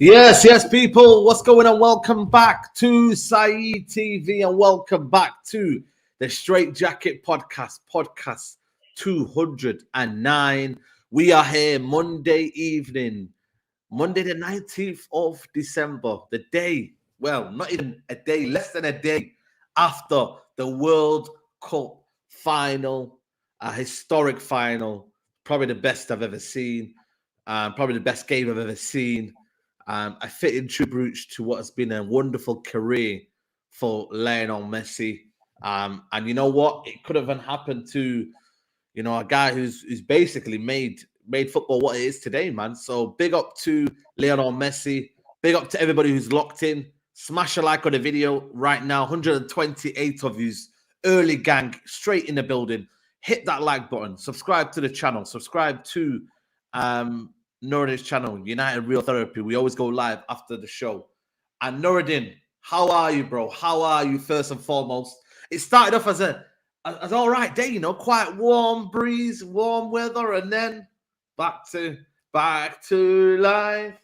Yes, people. What's going on? Welcome back to Saeed TV and welcome back to the Straightjacket podcast 209. We are here Monday evening, Monday the 19th of December, the day, well, not even a day, less than a day after the World Cup final, a historic final, probably the best I've ever seen, probably the best game I've ever seen. A fitting tribute to what has been a wonderful career for Lionel Messi. And you know what? It could have happened to, a guy who's basically made football what it is today, man. So big up to Lionel Messi. Big up to everybody who's locked in. Smash a like on the video right now. 128 of yous. Early gang, straight in the building. Hit that like button. Subscribe to the channel. Subscribe to Nuruddin's channel, United Real Therapy. We always go live after the show. And Nuruddin, how are you, bro? How are you, first and foremost? It started off as an all right day, quite warm breeze, warm weather, and then back to life,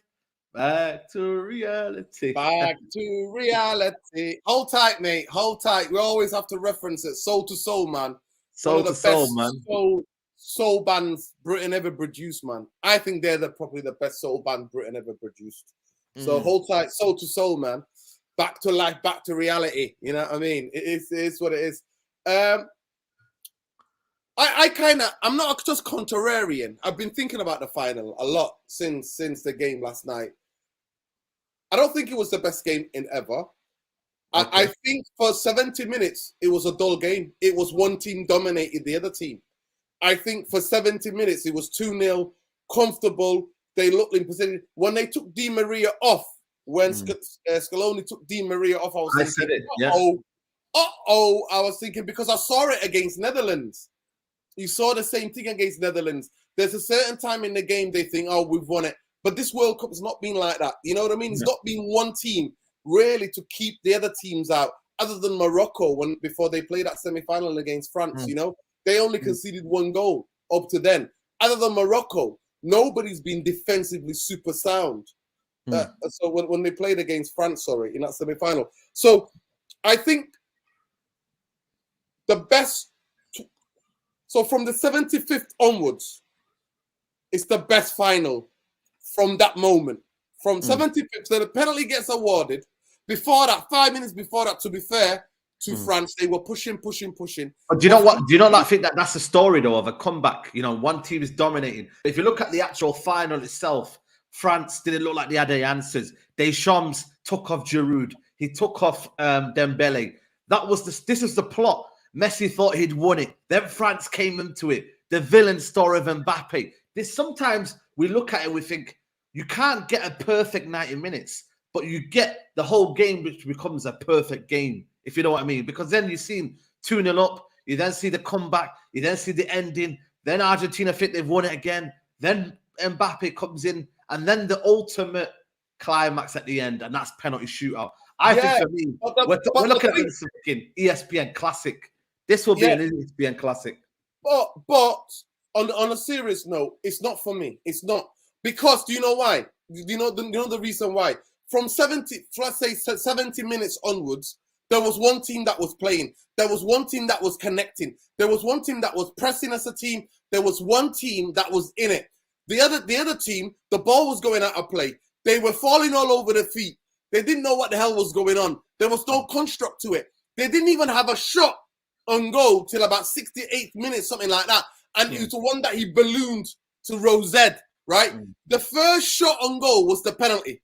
back to reality. Back to reality. Hold tight, mate. Hold tight. We always have to reference it. Soul to Soul, man. Soul to Soul, man. Soul bands Britain ever produced, man. I think they're probably the best soul band Britain ever produced. So hold tight, Soul to Soul, man. Back to life, back to reality. You know what I mean? It is what it is. I'm not just contrarian. I've been thinking about the final a lot since the game last night. I don't think it was the best game in ever. Okay. I think for 70 minutes, it was a dull game. It was one team dominated the other team. I think for 70 minutes, it was 2-0, comfortable. They looked in position. When they took Di Maria off, when Scaloni took Di Maria off, I was thinking, I was thinking, because I saw it against Netherlands. You saw the same thing against Netherlands. There's a certain time in the game they think, oh, we've won it. But this World Cup has not been like that. You know what I mean? It's not been one team really to keep the other teams out, other than Morocco before they played that semi-final against France, They only conceded one goal up to then. Other than Morocco, nobody's been defensively super sound. So when they played against France, in that semi-final. So I think the best... So from the 75th onwards, it's the best final from that moment. From 75th, so the penalty gets awarded. Before that, 5 minutes before that, to be fair, to France, they were pushing. But do you know what? Do you not think that that's the story though of a comeback? One team is dominating. If you look at the actual final itself, France didn't look like they had the answers. Deschamps took off Giroud. He took off Dembele. This is the plot. Messi thought he'd won it. Then France came into it. The villain story of Mbappe. Sometimes we look at it and we think you can't get a perfect 90 minutes, but you get the whole game, which becomes a perfect game. If you know what I mean, because then you see 2-0 up, you then see the comeback, you then see the ending, then Argentina think they've won it again, then Mbappe comes in, and then the ultimate climax at the end, and that's penalty shootout. I think for me, we're looking at this fucking ESPN Classic. This will be an ESPN Classic. But on a serious note, it's not for me. It's not, because do you know why? Do you know the reason why? From 70 minutes onwards, there was one team that was playing. There was one team that was connecting. There was one team that was pressing as a team. There was one team that was in it. The other team, the ball was going out of play. They were falling all over their feet. They didn't know what the hell was going on. There was no construct to it. They didn't even have a shot on goal till about 68th minute, something like that. And it was the one that he ballooned to Rosette, right? The first shot on goal was the penalty.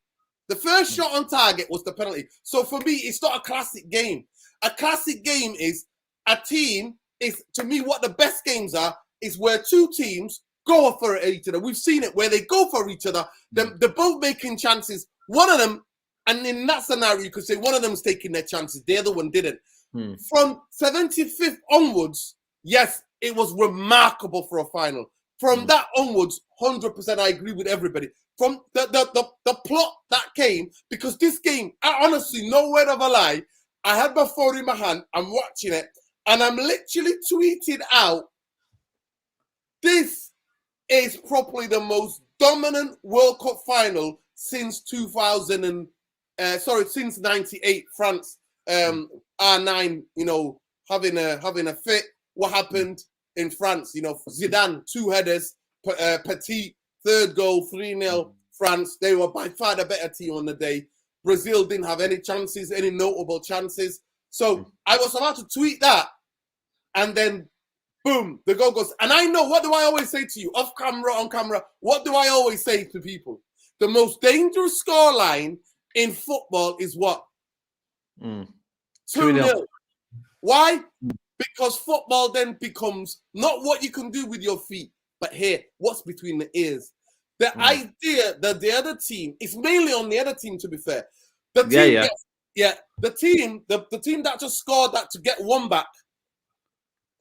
The first shot on target was the penalty. So for me, it's not a classic game. A classic game is a team, to me, what the best games are, is where two teams go for each other. We've seen it where they go for each other. They're both making chances. One of them, and in that scenario, you could say one of them's taking their chances. The other one didn't. From 75th onwards, yes, it was remarkable for a final. From that onwards, 100% I agree with everybody. From the plot that came, because this game, I honestly, no word of a lie, I had my phone in my hand, I'm watching it, and I'm literally tweeting out, this is probably the most dominant World Cup final since since 98, France, R9, having a fit. What happened in France? Zidane, 2 headers, Petit, 3rd goal, 3-0, France. They were by far the better team on the day. Brazil didn't have any chances, any notable chances. So I was about to tweet that, and then boom, the goal goes. And I know, what do I always say to you, off camera, on camera? What do I always say to people? The most dangerous scoreline in football is what? 2-0. Why? Because football then becomes not what you can do with your feet, but here, what's between the ears. The idea that the other team, it's mainly on the other team, to be fair. The team the team that just scored that to get one back,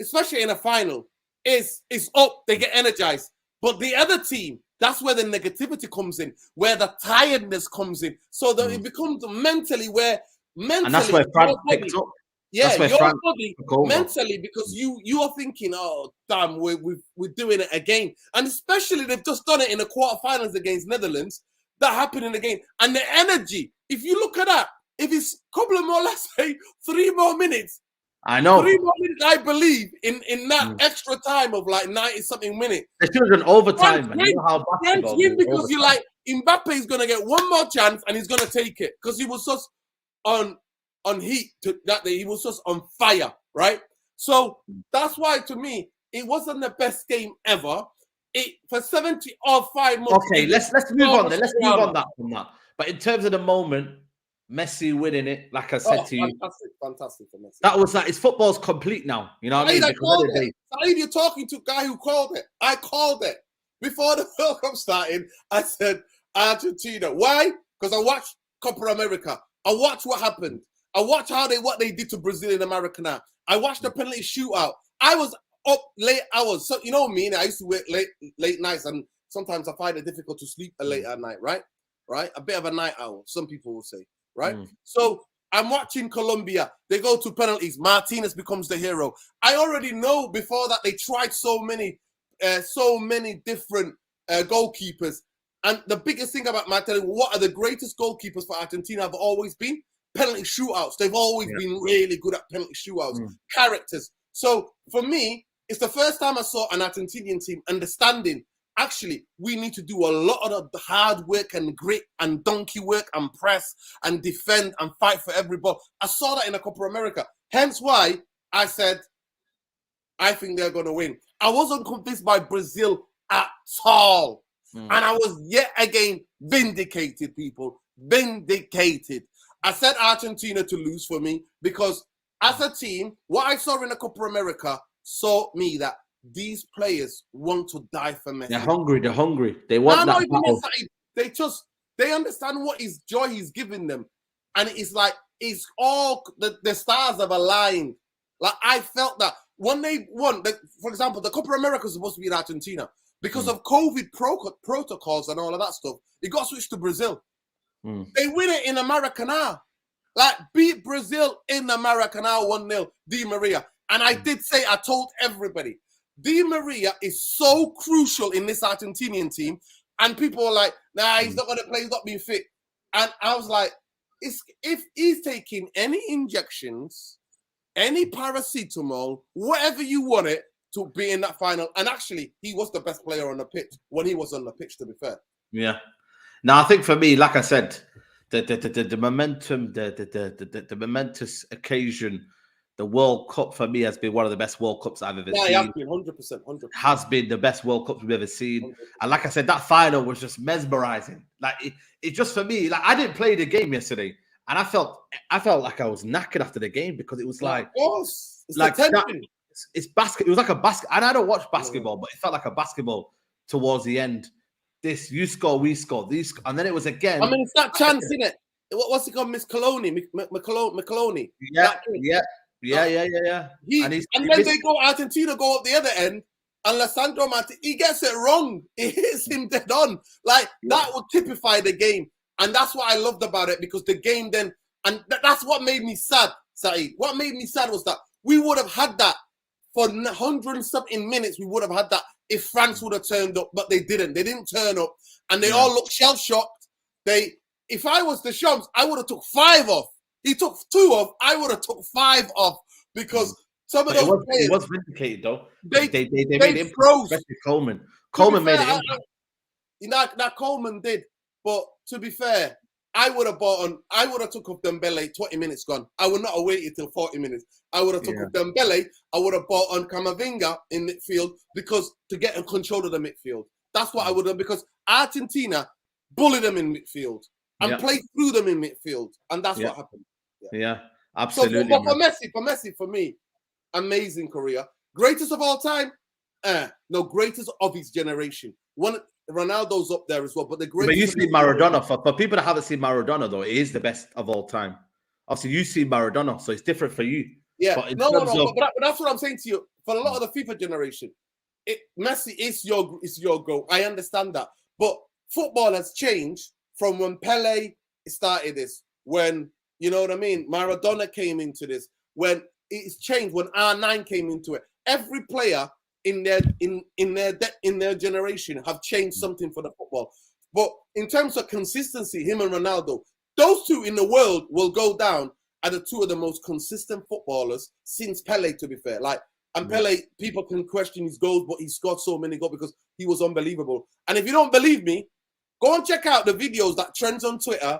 especially in a final, is up. They get energized. But the other team, that's where the negativity comes in, where the tiredness comes in. So that it becomes mentally. And that's where France picked up. Yeah, your body mentally, because you are thinking, oh damn, we're doing it again, and especially they've just done it in the quarterfinals against Netherlands. That happened in the game, and the energy. If you look at that, if it's a couple of more, let's say 3 more minutes. I know 3 more minutes. I believe in that extra time of like 90-something minutes. They should have done overtime. France win because you're like, Mbappe is gonna get one more chance and he's gonna take it because he was just on heat that day. He was just on fire, right? So that's why, to me, it wasn't the best game ever. For 75 months. Okay, let's move on then. Let's move on from that. But in terms of the moment, Messi winning it, like I said to you, fantastic for Messi. That was like, it's football's complete now. You know what I mean? Saeed, you're talking to a guy who called it. I called it before the World Cup started. I said Argentina. Why? Because I watched Copa America. I watched what happened. I watched what they did to Brazil in America now. I watched the penalty shootout. I was up late hours. So you know me, I used to work late nights, and sometimes I find it difficult to sleep late at night, right? A bit of a night owl, some people will say, right? So I'm watching Colombia. They go to penalties. Martinez becomes the hero. I already know before that they tried so many different goalkeepers. And the biggest thing about Martinez, what are the greatest goalkeepers for Argentina have always been? Penalty shootouts. They've always been really good at penalty shootouts. Characters. So for me, it's the first time I saw an Argentinian team understanding, actually, we need to do a lot of the hard work and grit and donkey work and press and defend and fight for every ball. I saw that in the Copa America. Hence why I said, I think they're going to win. I wasn't convinced by Brazil at all. And I was yet again vindicated, people. Vindicated. I said Argentina to lose for me because as a team, what I saw in the Copa America saw me that these players want to die for Messi. They're hungry. They want that battle. They understand what his joy he's giving them. And it's like, it's all, the stars have aligned. Like, I felt that when they won, for example, the Copa America was supposed to be in Argentina. Because of COVID protocols and all of that stuff, it got switched to Brazil. They win it in Maracanã. Like, beat Brazil in the Maracanã 1-0, Di Maria. And I did say, I told everybody, Di Maria is so crucial in this Argentinian team. And people were like, nah, he's not going to play, he's not being fit. And I was like, if he's taking any injections, any paracetamol, whatever you want it, to be in that final. And actually, he was the best player on the pitch when he was on the pitch, to be fair. Yeah. Now, I think for me, like I said, the momentum, the momentous occasion, the World Cup for me has been one of the best World Cups I've ever seen. Yeah, 100%. Has been the best World Cups we've ever seen. 100%. And like I said, that final was just mesmerizing. Like it just for me, like I didn't play the game yesterday, and I felt like I was knackered after the game because it was like, of course, it's like that, it's basket. It was like a basket, and I don't watch basketball, but it felt like a basketball towards the end. This, you score, we score, these, and then it was again. I mean, it's that chance, isn't it? What's it called, Miss Coloni, McColoni? Yeah. And then they go, Argentina go up the other end, and Lissandro Martinez, he gets it wrong. It hits him dead on. Like, that would typify the game. And that's what I loved about it, because the game then, and that's what made me sad, Saeed. What made me sad was that we would have had that for 100-something minutes. We would have had that if France would have turned up, but they didn't. They didn't turn up, and they all looked shell-shocked. If I was the Shams, I would have took 5 off. He took 2 off. I would have took 5 off because some of those players. It was vindicated though. They made him, froze. especially Coleman. Coleman made it. That Coleman did, but to be fair, I would have took off Dembele. 20 minutes gone. I would not have waited till 40 minutes. I would have took off Dembele. I would have bought on Camavinga in midfield because to get in control of the midfield. That's what I would have, because Argentina bullied them in midfield and played through them in midfield, and that's what happened. Yeah, absolutely. So for Messi, for me, amazing career, greatest of all time. No, greatest of his generation. Ronaldo's up there as well, but the greatest. But you see Maradona. For people that haven't seen Maradona, though, it is the best of all time. Obviously, you see Maradona, so it's different for you. Yeah, but that's what I'm saying to you. For a lot of the FIFA generation, Messi is your goal. I understand that, but football has changed from when Pele started this. When you know what I mean, Maradona came into this. When it's changed, when R9 came into it. Every player in their generation have changed something for the football. But in terms of consistency, him and Ronaldo, those two in the world will go down are the two of the most consistent footballers since Pele, to be fair. Pele, people can question his goals, but he scored so many goals because he was unbelievable. And if you don't believe me, go and check out the videos that trends on Twitter.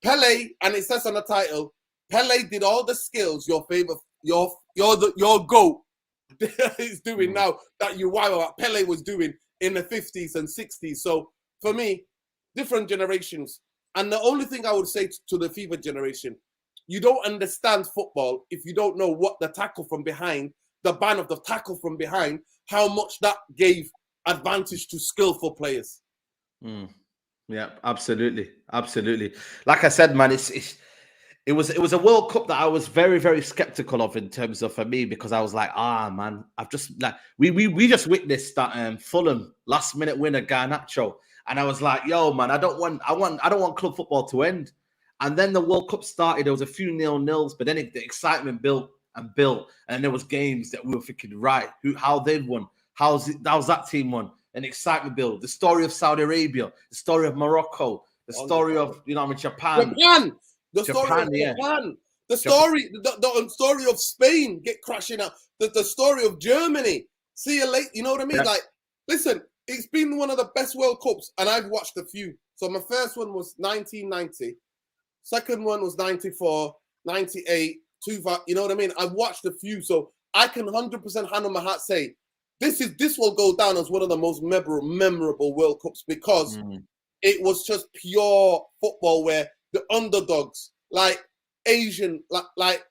Pele, and it says on the title, Pele did all the skills your GOAT is doing now that Pele was doing in the 50s and 60s. So for me, different generations. And the only thing I would say to the FIFA generation, you don't understand football if you don't know what the tackle from behind, the ban of the tackle from behind, how much that gave advantage to skillful players. Yeah, absolutely. Like I said, man, it was a World Cup that I was very, very skeptical of in terms of for me, because I was like, man, I've just we just witnessed that Fulham last minute winner Garnacho, and I was like, yo, man, I don't want club football to end. And then the World Cup started. There was a few 0-0s, but then the excitement built, and there was games that we were thinking, right, how they'd won, how's that team won, and excitement built. The story of Saudi Arabia, the story of Morocco, the story of Japan. The story of Japan, the story of Spain get crashing out, the story of Germany. See you later. You know what I mean? Yeah. Listen, it's been one of the best World Cups, and I've watched a few. So my first one was 1990, second one was 94, 98, 2000. You know what I mean? I've watched a few, so I can 100% hand on my heart say this will go down as one of the most memorable World Cups, because it was just pure football where the underdogs, Asian,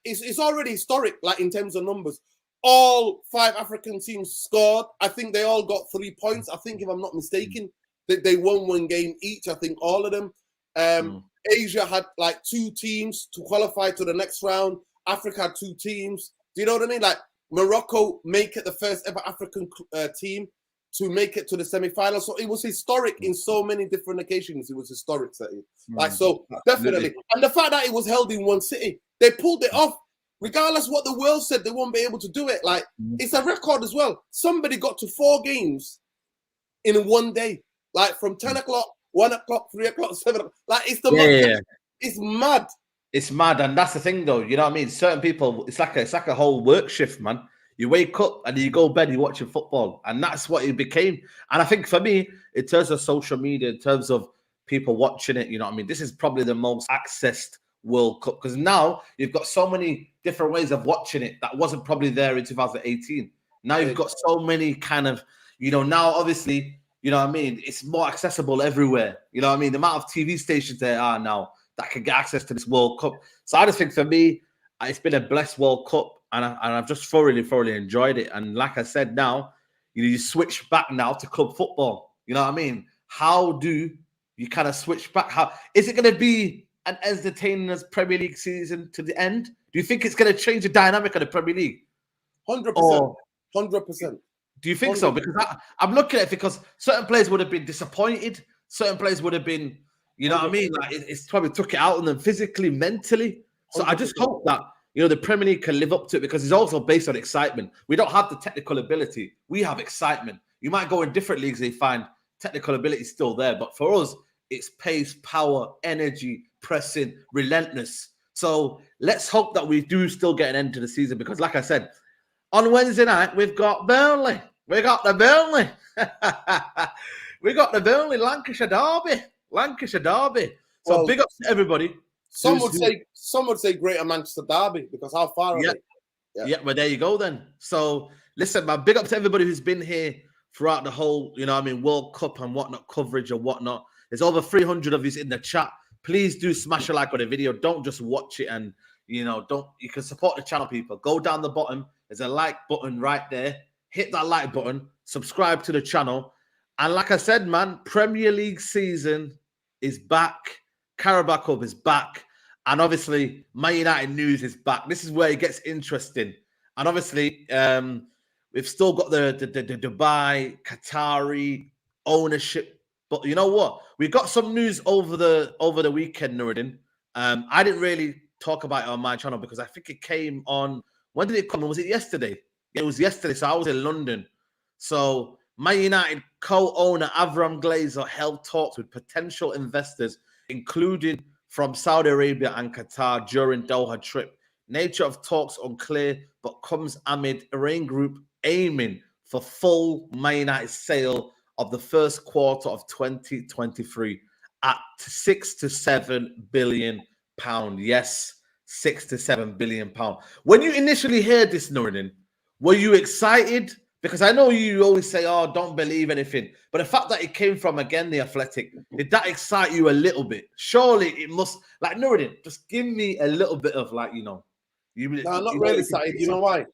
it's already historic, in terms of numbers. All 5 African teams scored. I think they all got 3 points. I think, if I'm not mistaken, they won 1 game each. I think all of them. Asia had 2 teams to qualify to the next round. Africa had 2 teams. Do you know what I mean? Morocco make it the first ever African team to make it to the semi-final. So it was historic in so many different occasions. It was historic, so definitely. And the fact that it was held in one city, they pulled it off. Regardless what the world said, they won't be able to do it. It's a record as well. Somebody got to 4 games in one day. From 10 o'clock, 1 o'clock, 3 o'clock, 7 o'clock. It's mad. It's mad, and that's the thing, though. You know what I mean? Certain people, it's like a whole work shift, man. You wake up and you go to bed, you're watching football, and that's what it became. And I think for me, in terms of social media, in terms of people watching it, you know what I mean? This is probably the most accessed World Cup, because now you've got so many different ways of watching it that wasn't probably there in 2018. Now you've got so many kind of, now obviously, you know what I mean? It's more accessible everywhere. You know what I mean? The amount of TV stations there are now that can get access to this World Cup. So I just think for me, it's been a blessed World Cup, and I've just thoroughly enjoyed it. And like I said, now, you switch back now to club football. You know what I mean? How do you kind of switch back? How is it going to be an entertaining as Premier League season to the end? Do you think it's going to change the dynamic of the Premier League? 100%. 100%. Do you think 100%. So? Because I'm looking at it, because certain players would have been disappointed. Certain players would have been, you know 100%. What I mean? It's probably took it out on them physically, mentally. So 100%. I just hope that, the Premier League can live up to it, because it's also based on excitement. We don't have the technical ability. We have excitement. You might go in different leagues and you find technical ability still there. But for us, It's pace, power, energy, pressing, relentless. So let's hope that we do still get an end to the season, because like I said, on Wednesday night, we've got Burnley. We got the Burnley. We got the Burnley Lancashire Derby. Lancashire Derby. So Well, big ups to everybody. Some would say Greater Manchester Derby, because how far are they? Yeah, well, there you go then. So listen, man, big up to everybody who's been here throughout the whole, World Cup and whatnot, coverage and whatnot. There's over 300 of you in the chat. Please do smash a like on the video. Don't just watch it and, you can support the channel, people. Go down the bottom. There's a like button right there. Hit that like button. Subscribe to the channel. And like I said, man, Premier League season is back. Carabao Cup is back. And obviously, Man United news is back. This is where it gets interesting. And obviously, we've still got the Dubai, Qatari ownership. But you know what? We got some news over the weekend, Nuruddin. I didn't really talk about it on my channel because I think it came on. When did it come? Was it yesterday? It was yesterday. So I was in London. So Man United co-owner Avram Glazer held talks with potential investors, including from Saudi Arabia and Qatar during Doha trip. Nature of talks unclear, but comes amid Iran Group aiming for full Man United sale of the first quarter of 2023 at 6 to 7 billion pound. Yes, 6 to 7 billion pound. When you initially heard this, Nuruddin, were you excited? Because I know you always say, oh, don't believe anything. But the fact that it came from, again, The Athletic, did that excite you a little bit? Surely it must, like, Nuruddin, just give me a little bit of, like, No, not really excited. You know why?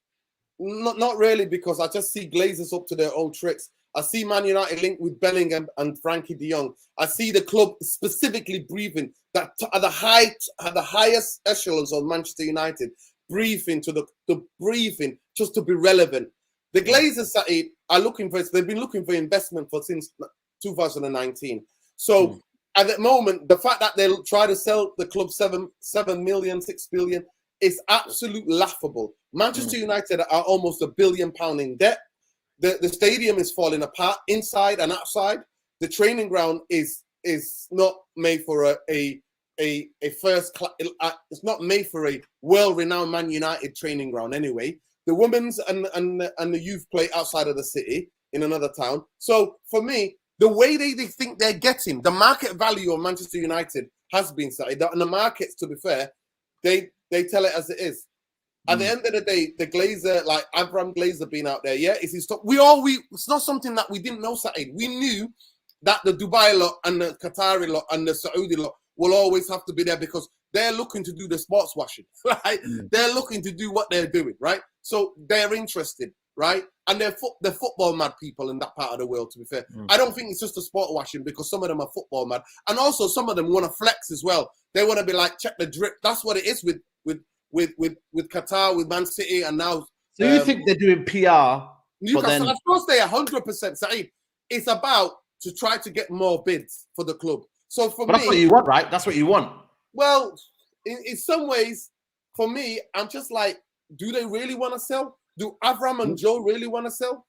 Not really, because I just see Glazers up to their old tricks. I see Man United linked with Bellingham and Frankie de Jong. I see the club specifically briefing that at the highest echelons of Manchester United, briefing to the briefing just to be relevant. The Glazers, Saeed, are looking for, they've been looking for investment since 2019. So at the moment, the fact that they try to sell the club 7 million, 6 billion is absolutely laughable. Manchester United are almost £1 billion in debt. The stadium is falling apart inside and outside. The training ground is not made for a first class. It's not made for a well-renowned Man United training ground anyway. The women's and the youth play outside of the city in another town. So for me, the way they think they're getting the market value of Manchester United has been started. And the markets, to be fair, they tell it as it is. At the end of the day, the Glazer, like Avram Glazer being out there, is his top. It's not something that we didn't know, Saeed. We knew that the Dubai lot and the Qatari lot and the Saudi lot will always have to be there because they're looking to do the sports washing, right? They're looking to do what they're doing, right? So they're interested, right? And they're football mad people in that part of the world, to be fair. I don't think it's just a sport washing because some of them are football mad. And also some of them want to flex as well. They want to be like, check the drip. That's what it is with Qatar, with Man City, and now. So you think they're doing PR? Newcastle, of course they are 100%, Saeed. It's about to try to get more bids for the club. So for me, that's what you want, right? That's what you want. Well, in some ways, for me, I'm just like, do they really want to sell? Do Avram and Joe really want to sell?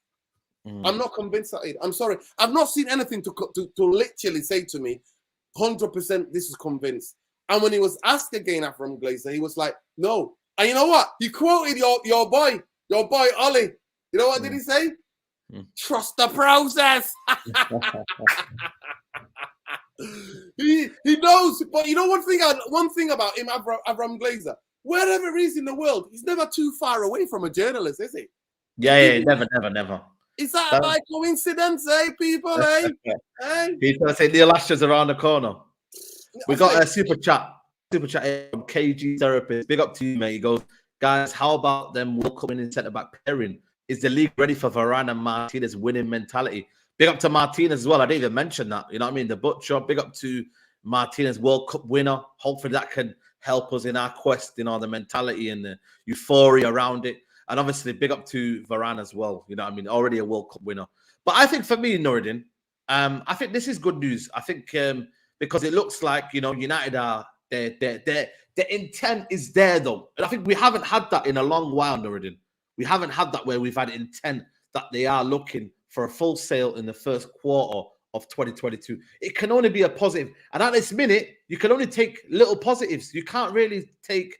I'm not convinced, Saeed. I'm sorry. I've not seen anything to literally say to me, 100% this is convinced. And when he was asked again, Avram Glazer, he was like, no. And you know what? He quoted your boy Ollie. You know what did he say? Trust the process. He knows. But you know one thing about him, Avram Glazer, wherever he is in the world, he's never too far away from a journalist, is he? Yeah, never. Is that by coincidence, people, hey? He's going to say Neil Asher's around the corner. We got a super chat from KG Therapist. Big up to you, mate. He goes, guys, how about them World Cup winning centre-back pairing? Is the league ready for Varane and Martinez winning mentality? Big up to Martinez as well. I didn't even mention that. You know what I mean? The Butcher. Big up to Martinez, World Cup winner. Hopefully that can help us in our quest, the mentality and the euphoria around it. And obviously, big up to Varane as well. You know what I mean? Already a World Cup winner. But I think for me, Nuruddin, I think this is good news. I think because it looks like, United are their intent is there, though. And I think we haven't had that in a long while, Nuruddin. We haven't had that where we've had intent that they are looking for a full sale in the first quarter of 2022. It can only be a positive. And at this minute, you can only take little positives. You can't really take,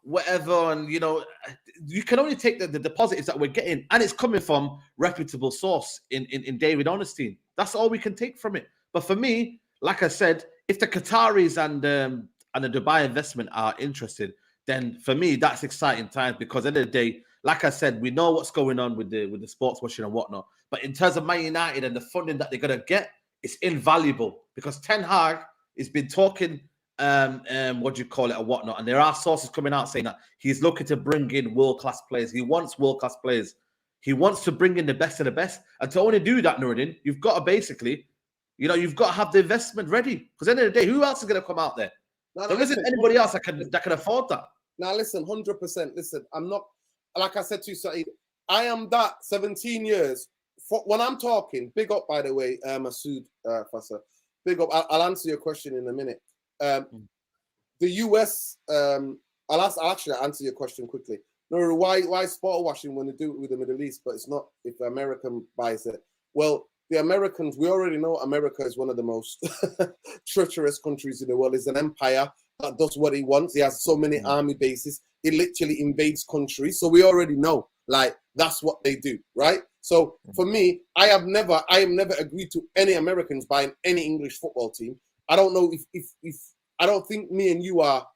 whatever. And, you can only take the positives that we're getting. And it's coming from reputable source in David Ornstein. That's all we can take from it. But for me, like I said, if the Qataris and the Dubai investment are interested, then for me, that's exciting times, because at the end of the day, like I said, we know what's going on with the sports washing and whatnot. But in terms of Man United and the funding that they're going to get, it's invaluable, because Ten Hag has been talking, what do you call it, or whatnot. And there are sources coming out saying that he's looking to bring in world-class players. He wants world-class players. He wants to bring in the best of the best. And to only do that, Nuruddin, you've got to basically, you've got to have the investment ready. Because at the end of the day, who else is going to come out there? There isn't anybody else that can afford that. Now, listen, 100%. Listen, I'm not, like I said to you, Saeed, I am that 17 years. When I'm talking, big up, by the way, Masood, Fassa. Big up. I'll answer your question in a minute. The US, I'll actually answer your question quickly. No, why sport washing when they do it with the Middle East, but it's not if the American buys it? Well, the Americans, we already know America is one of the most treacherous countries in the world. It's an empire that does what he wants. He has so many army bases. It literally invades countries. So we already know, like, that's what they do, right? So for me, I have never agreed to any Americans buying any English football team. I don't know if I don't think me and you are,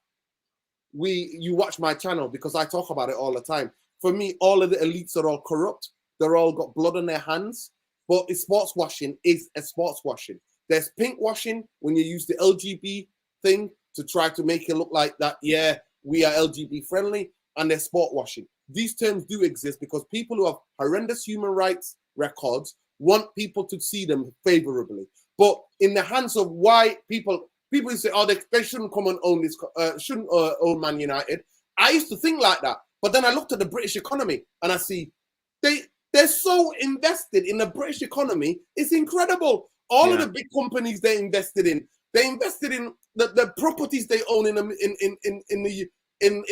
you watch my channel because I talk about it all the time. For me, all of the elites are all corrupt. They're all got blood on their hands. But sports washing is a sports washing. There's pink washing when you use the LGB thing to try to make it look like that, yeah, we are LGB friendly, and there's sport washing. These terms do exist because people who have horrendous human rights records want people to see them favorably. But in the hands of why people who say, oh, they shouldn't come and own this, shouldn't own Man United. I used to think like that. But then I looked at the British economy and I see they're so invested in the British economy. It's incredible. All of the big companies they invested in the properties they own in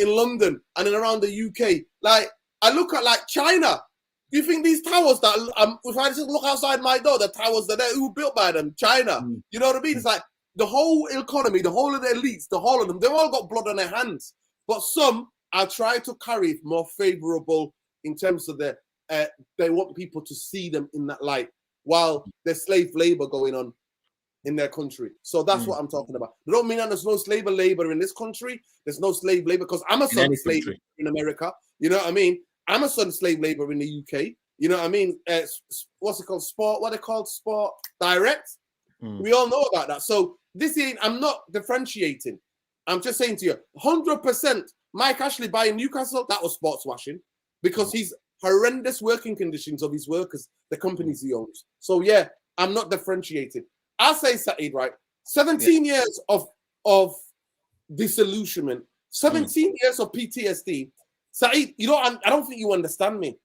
London and in around the UK. Like, I look at like China. Do you think these towers that if I just look outside my door, the towers that who built by them? China. You know what I mean? It's like the whole economy, the whole of the elites, the whole of them, they've all got blood on their hands. But some are trying to carry more favorable in terms of they want people to see them in that light, while there's slave labor going on in their country. So that's what I'm talking about. I don't mean that there's no slave labor in this country. There's no slave labor because I'm a son of slave labor in America. You know what I mean? I'm a son of slave labor in the UK. You know what I mean? What's it called? Sport. What they called? Sport Direct. We all know about that. So this ain't. I'm not differentiating. I'm just saying to you, 100%. Mike Ashley buying Newcastle, that was sports washing because he's horrendous working conditions of his workers, the companies he owns. So yeah, I'm not differentiating. I'll say, Saeed, right? 17 years of disillusionment, 17 years of PTSD. Saeed, I don't think you understand me.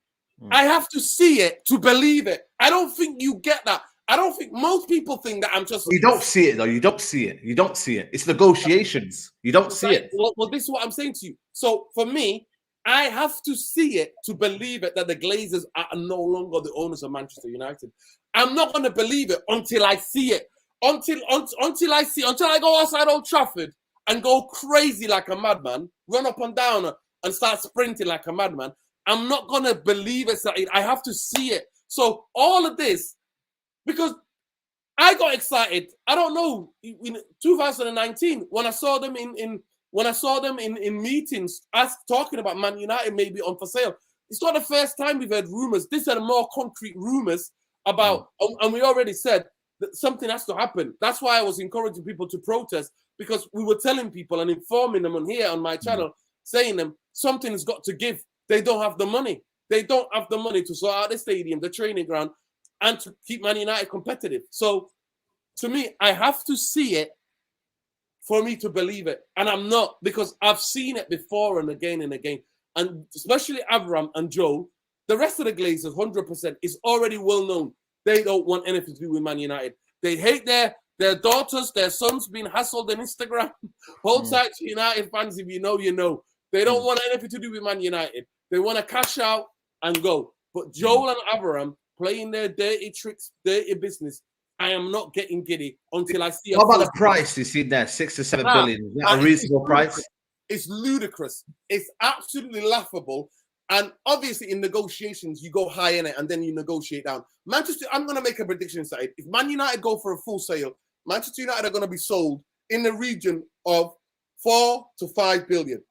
I have to see it to believe it. I don't think you get that. I don't think most people think that I'm just. You don't see it though. You don't see it. You don't see it. It's negotiations. You don't see it. Well, this is what I'm saying to you. So for me, I have to see it to believe it that the Glazers are no longer the owners of Manchester United. I'm not going to believe it until I see it. Until I go outside Old Trafford and go crazy like a madman, run up and down and start sprinting like a madman. I'm not going to believe it. I have to see it. So all of this, because I got excited. I don't know, in 2019 when I saw them in meetings, talking about Man United maybe on for sale. It's not the first time we've heard rumors. These are more concrete rumors about, and we already said that something has to happen. That's why I was encouraging people to protest, because we were telling people and informing them on my channel, saying them something has got to give. They don't have the money. They don't have the money to sort out the stadium, the training ground, and to keep Man United competitive. So to me, I have to see it for me to believe it. And I'm not, because I've seen it before and again and again. And especially Avram and Joe, the rest of the Glazers, 100%, is already well known. They don't want anything to do with Man United. They hate their daughters, their sons being hassled on Instagram. Hold tight to United fans, if you know, you know. They don't want anything to do with Man United. They want to cash out and go. But Joel and Avram playing their dirty tricks, dirty business, I am not getting giddy until I see. What about the price you see there? 6 to 7 billion. Is that a reasonable price? It's ludicrous. It's absolutely laughable. And obviously, in negotiations, you go high in it and then you negotiate down. Manchester, I'm going to make a prediction, Said. If Man United go for a full sale, Manchester United are going to be sold in the region of 4 to 5 billion.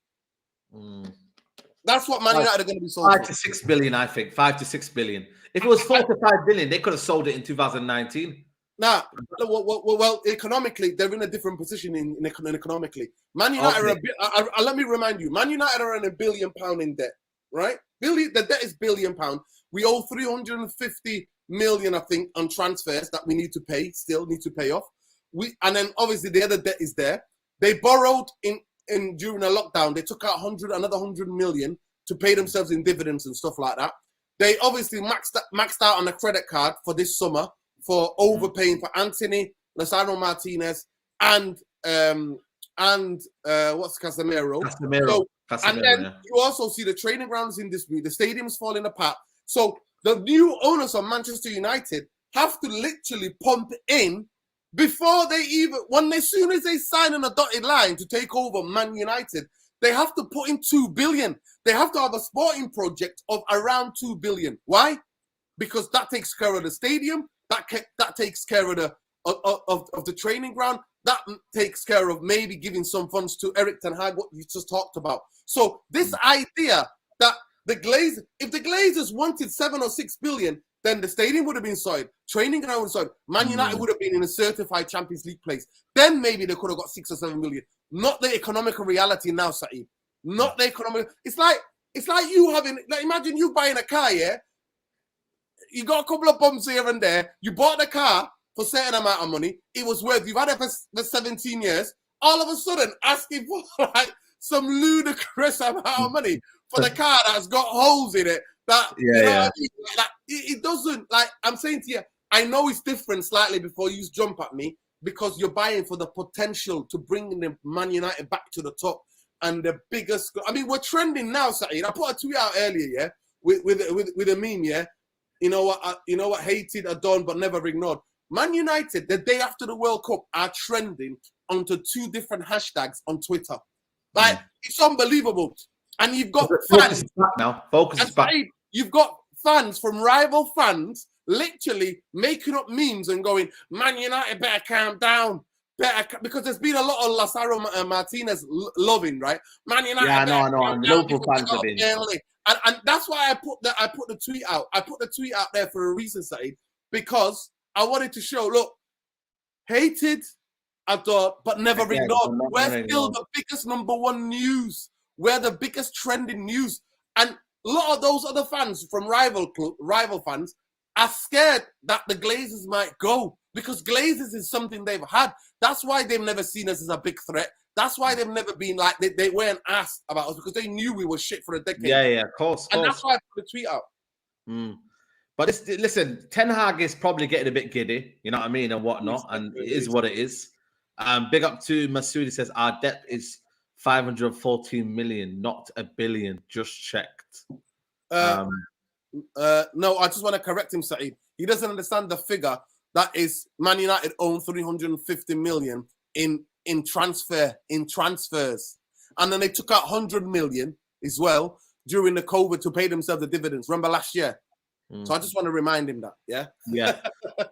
That's what Man United are going to be sold 5 to 6 billion, I think. 5 to 6 billion. If it was 4 to 5 billion, they could have sold it in 2019. Nah, well, economically, they're in a different position economically. Man United are let me remind you, Man United are in £1 billion in debt, right? The debt is £1 billion. We owe 350 million, I think, on transfers that we need to pay off. And then obviously the other debt is there. They borrowed in during a lockdown. They took out another 100 million to pay themselves in dividends and stuff like that. They obviously maxed out on a credit card for this summer for overpaying for Antony, Lisandro Martinez, and what's Casemiro. And then you also see the training grounds in this week. The stadium's falling apart. So the new owners of Manchester United have to literally pump in before they as soon as they sign on a dotted line to take over Man United, they have to put in 2 billion. They have to have a sporting project of around 2 billion. Why? Because that takes care of the stadium. That takes care of the training ground. That takes care of maybe giving some funds to Erik ten Hag, what you just talked about. So this idea that if the Glazers wanted 7 or 6 billion, then the stadium would have been sold, training ground was sold, Man United would have been in a certified Champions League place. Then maybe they could have got 6 or 7 million. Not the economical reality now, Saeed. Not the economic. It's like you having, like, imagine you buying a car, yeah? You got a couple of bumps here and there. You bought the car for a certain amount of money. It was worth, you've had it for 17 years. All of a sudden, asking for like some ludicrous amount of money for the car that's got holes in it. That, you know what I mean? Like, it doesn't, like, I'm saying to you, I know it's different slightly before you jump at me because you're buying for the potential to bring the Man United back to the top and the biggest. I mean, we're trending now, Saeed. I put a tweet out earlier, yeah, with a meme, yeah. You know what? Hated, adorned, but never ignored. Man United, the day after the World Cup, are trending onto 2 different hashtags on Twitter. Like, it's unbelievable. And you've got fans now. Focus is back. You've got fans from rival fans literally making up memes and going, Man United better calm down. Because there's been a lot of Lisandro Martinez loving, right? Man United. Yeah, I know. And local fans have been. And that's why I put the tweet out. I put the tweet out there for a reason, Saeed, because I wanted to show, look, hated, adored, but never ignored. We're still the biggest #1 news. We're the biggest trending news. And a lot of those other fans from rival fans are scared that the Glazers might go because Glazers is something they've had. That's why they've never seen us as a big threat. That's why they've never been like, they weren't asked about us because they knew we were shit for a decade. Yeah, of course. And that's why I put the tweet out. But listen, Ten Hag is probably getting a bit giddy, you know what I mean, and whatnot, and it is what it is. Big up to Masoudi, says our debt is 514 million, not a billion. Just checked. No, I just want to correct him, Saeed. He doesn't understand the figure. That is, Man United own 350 million in transfers, and then they took out 100 million as well during the COVID to pay themselves the dividends. Remember last year? So I just want to remind him that, yeah,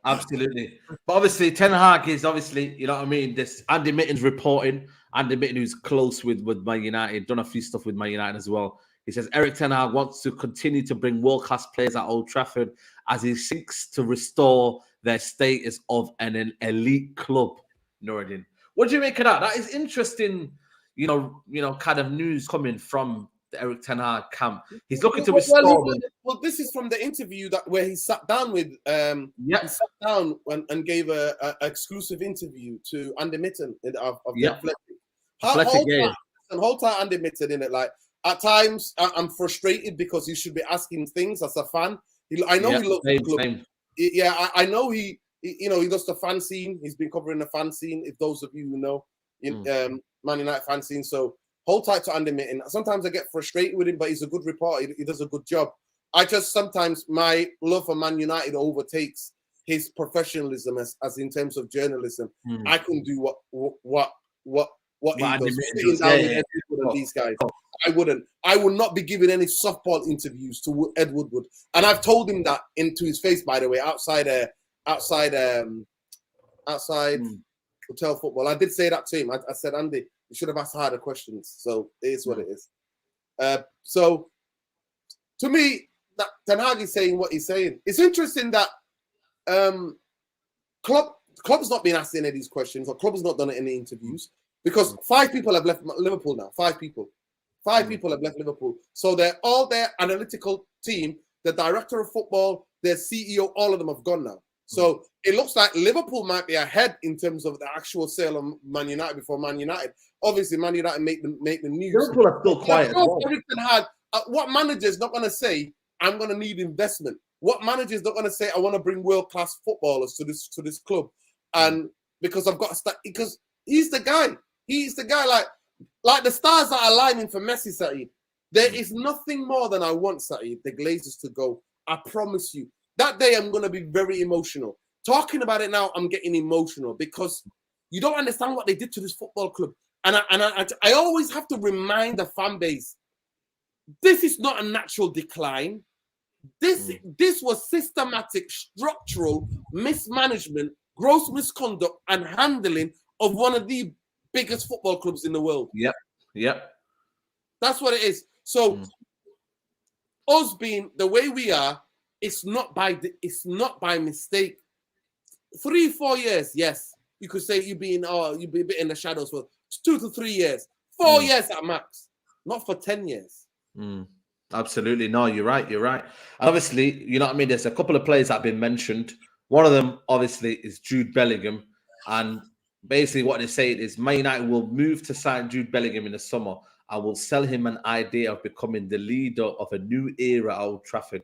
absolutely. But obviously, Ten Hag is obviously, you know what I mean. This Andy Mitten's reporting. Andy Mitten, who's close with Man United, done a few stuff with Man United as well. He says Erik ten Hag wants to continue to bring world-class players at Old Trafford as he seeks to restore their status of an elite club. Noureddin, what do you make of that? That is interesting. You know, kind of news coming from the Erik ten Hag camp. He's looking to restore them. Well, this is from the interview where he sat down with. He sat down and gave a exclusive interview to Andy Mitten of the Athletic. And whole time Andy Mitten in it, like at times I'm frustrated because he should be asking things as a fan. I know he loves the club. Yeah, I know he does the fan scene. He's been covering the fan scene. If those of you who know, Man United fan scene. So hold tight to Andy Mitten. Sometimes I get frustrated with him, but he's a good reporter. He does a good job. I just sometimes my love for Man United overtakes his professionalism as in terms of journalism. Mm. I couldn't do what he Andy does. Mitchell Sitting does, down yeah, with yeah. Ed Woodward and these guys. I wouldn't. I would not be giving any softball interviews to Ed Woodward. And I've told him that into his face, by the way, outside hotel football. I did say that to him. I said, Andy, you should have asked harder questions. So it is what it is. So to me, that Ten Hag is saying what he's saying. It's interesting that Klopp's not been asked any of these questions, or Klopp has not done it in the interviews, because 5 people have left Liverpool now. 5 people. 5 people have left Liverpool. So they're all their analytical team, the director of football, their CEO, all of them have gone now. So it looks like Liverpool might be ahead in terms of the actual sale of Man United before Man United. Obviously, Man United make the news. Liverpool are still quiet as well. What manager is not going to say, I'm going to need investment? What manager is not going to say, I want to bring world-class footballers to this club? And because I've got to start, because he's the guy. He's the guy, like the stars that are aligning for Messi, Saeed. There is nothing more than I want, Saeed, the Glazers to go. I promise you. That day, I'm going to be very emotional. Talking about it now, I'm getting emotional because you don't understand what they did to this football club. And I always have to remind the fan base, this is not a natural decline. This was systematic, structural mismanagement, gross misconduct, and handling of one of the biggest football clubs in the world. Yep. That's what it is. So, us being the way we are, it's not by mistake. 3-4 years, yes, you could say you've been a bit in the shadows for 2 to 3 years, 4 years at max, not for 10 years. Absolutely, no, you're right. And obviously, you know what I mean. There's a couple of players that have been mentioned. One of them, obviously, is Jude Bellingham, and basically what they say is Man United will move to sign Jude Bellingham in the summer. I will sell him an idea of becoming the leader of a new era at Old Trafford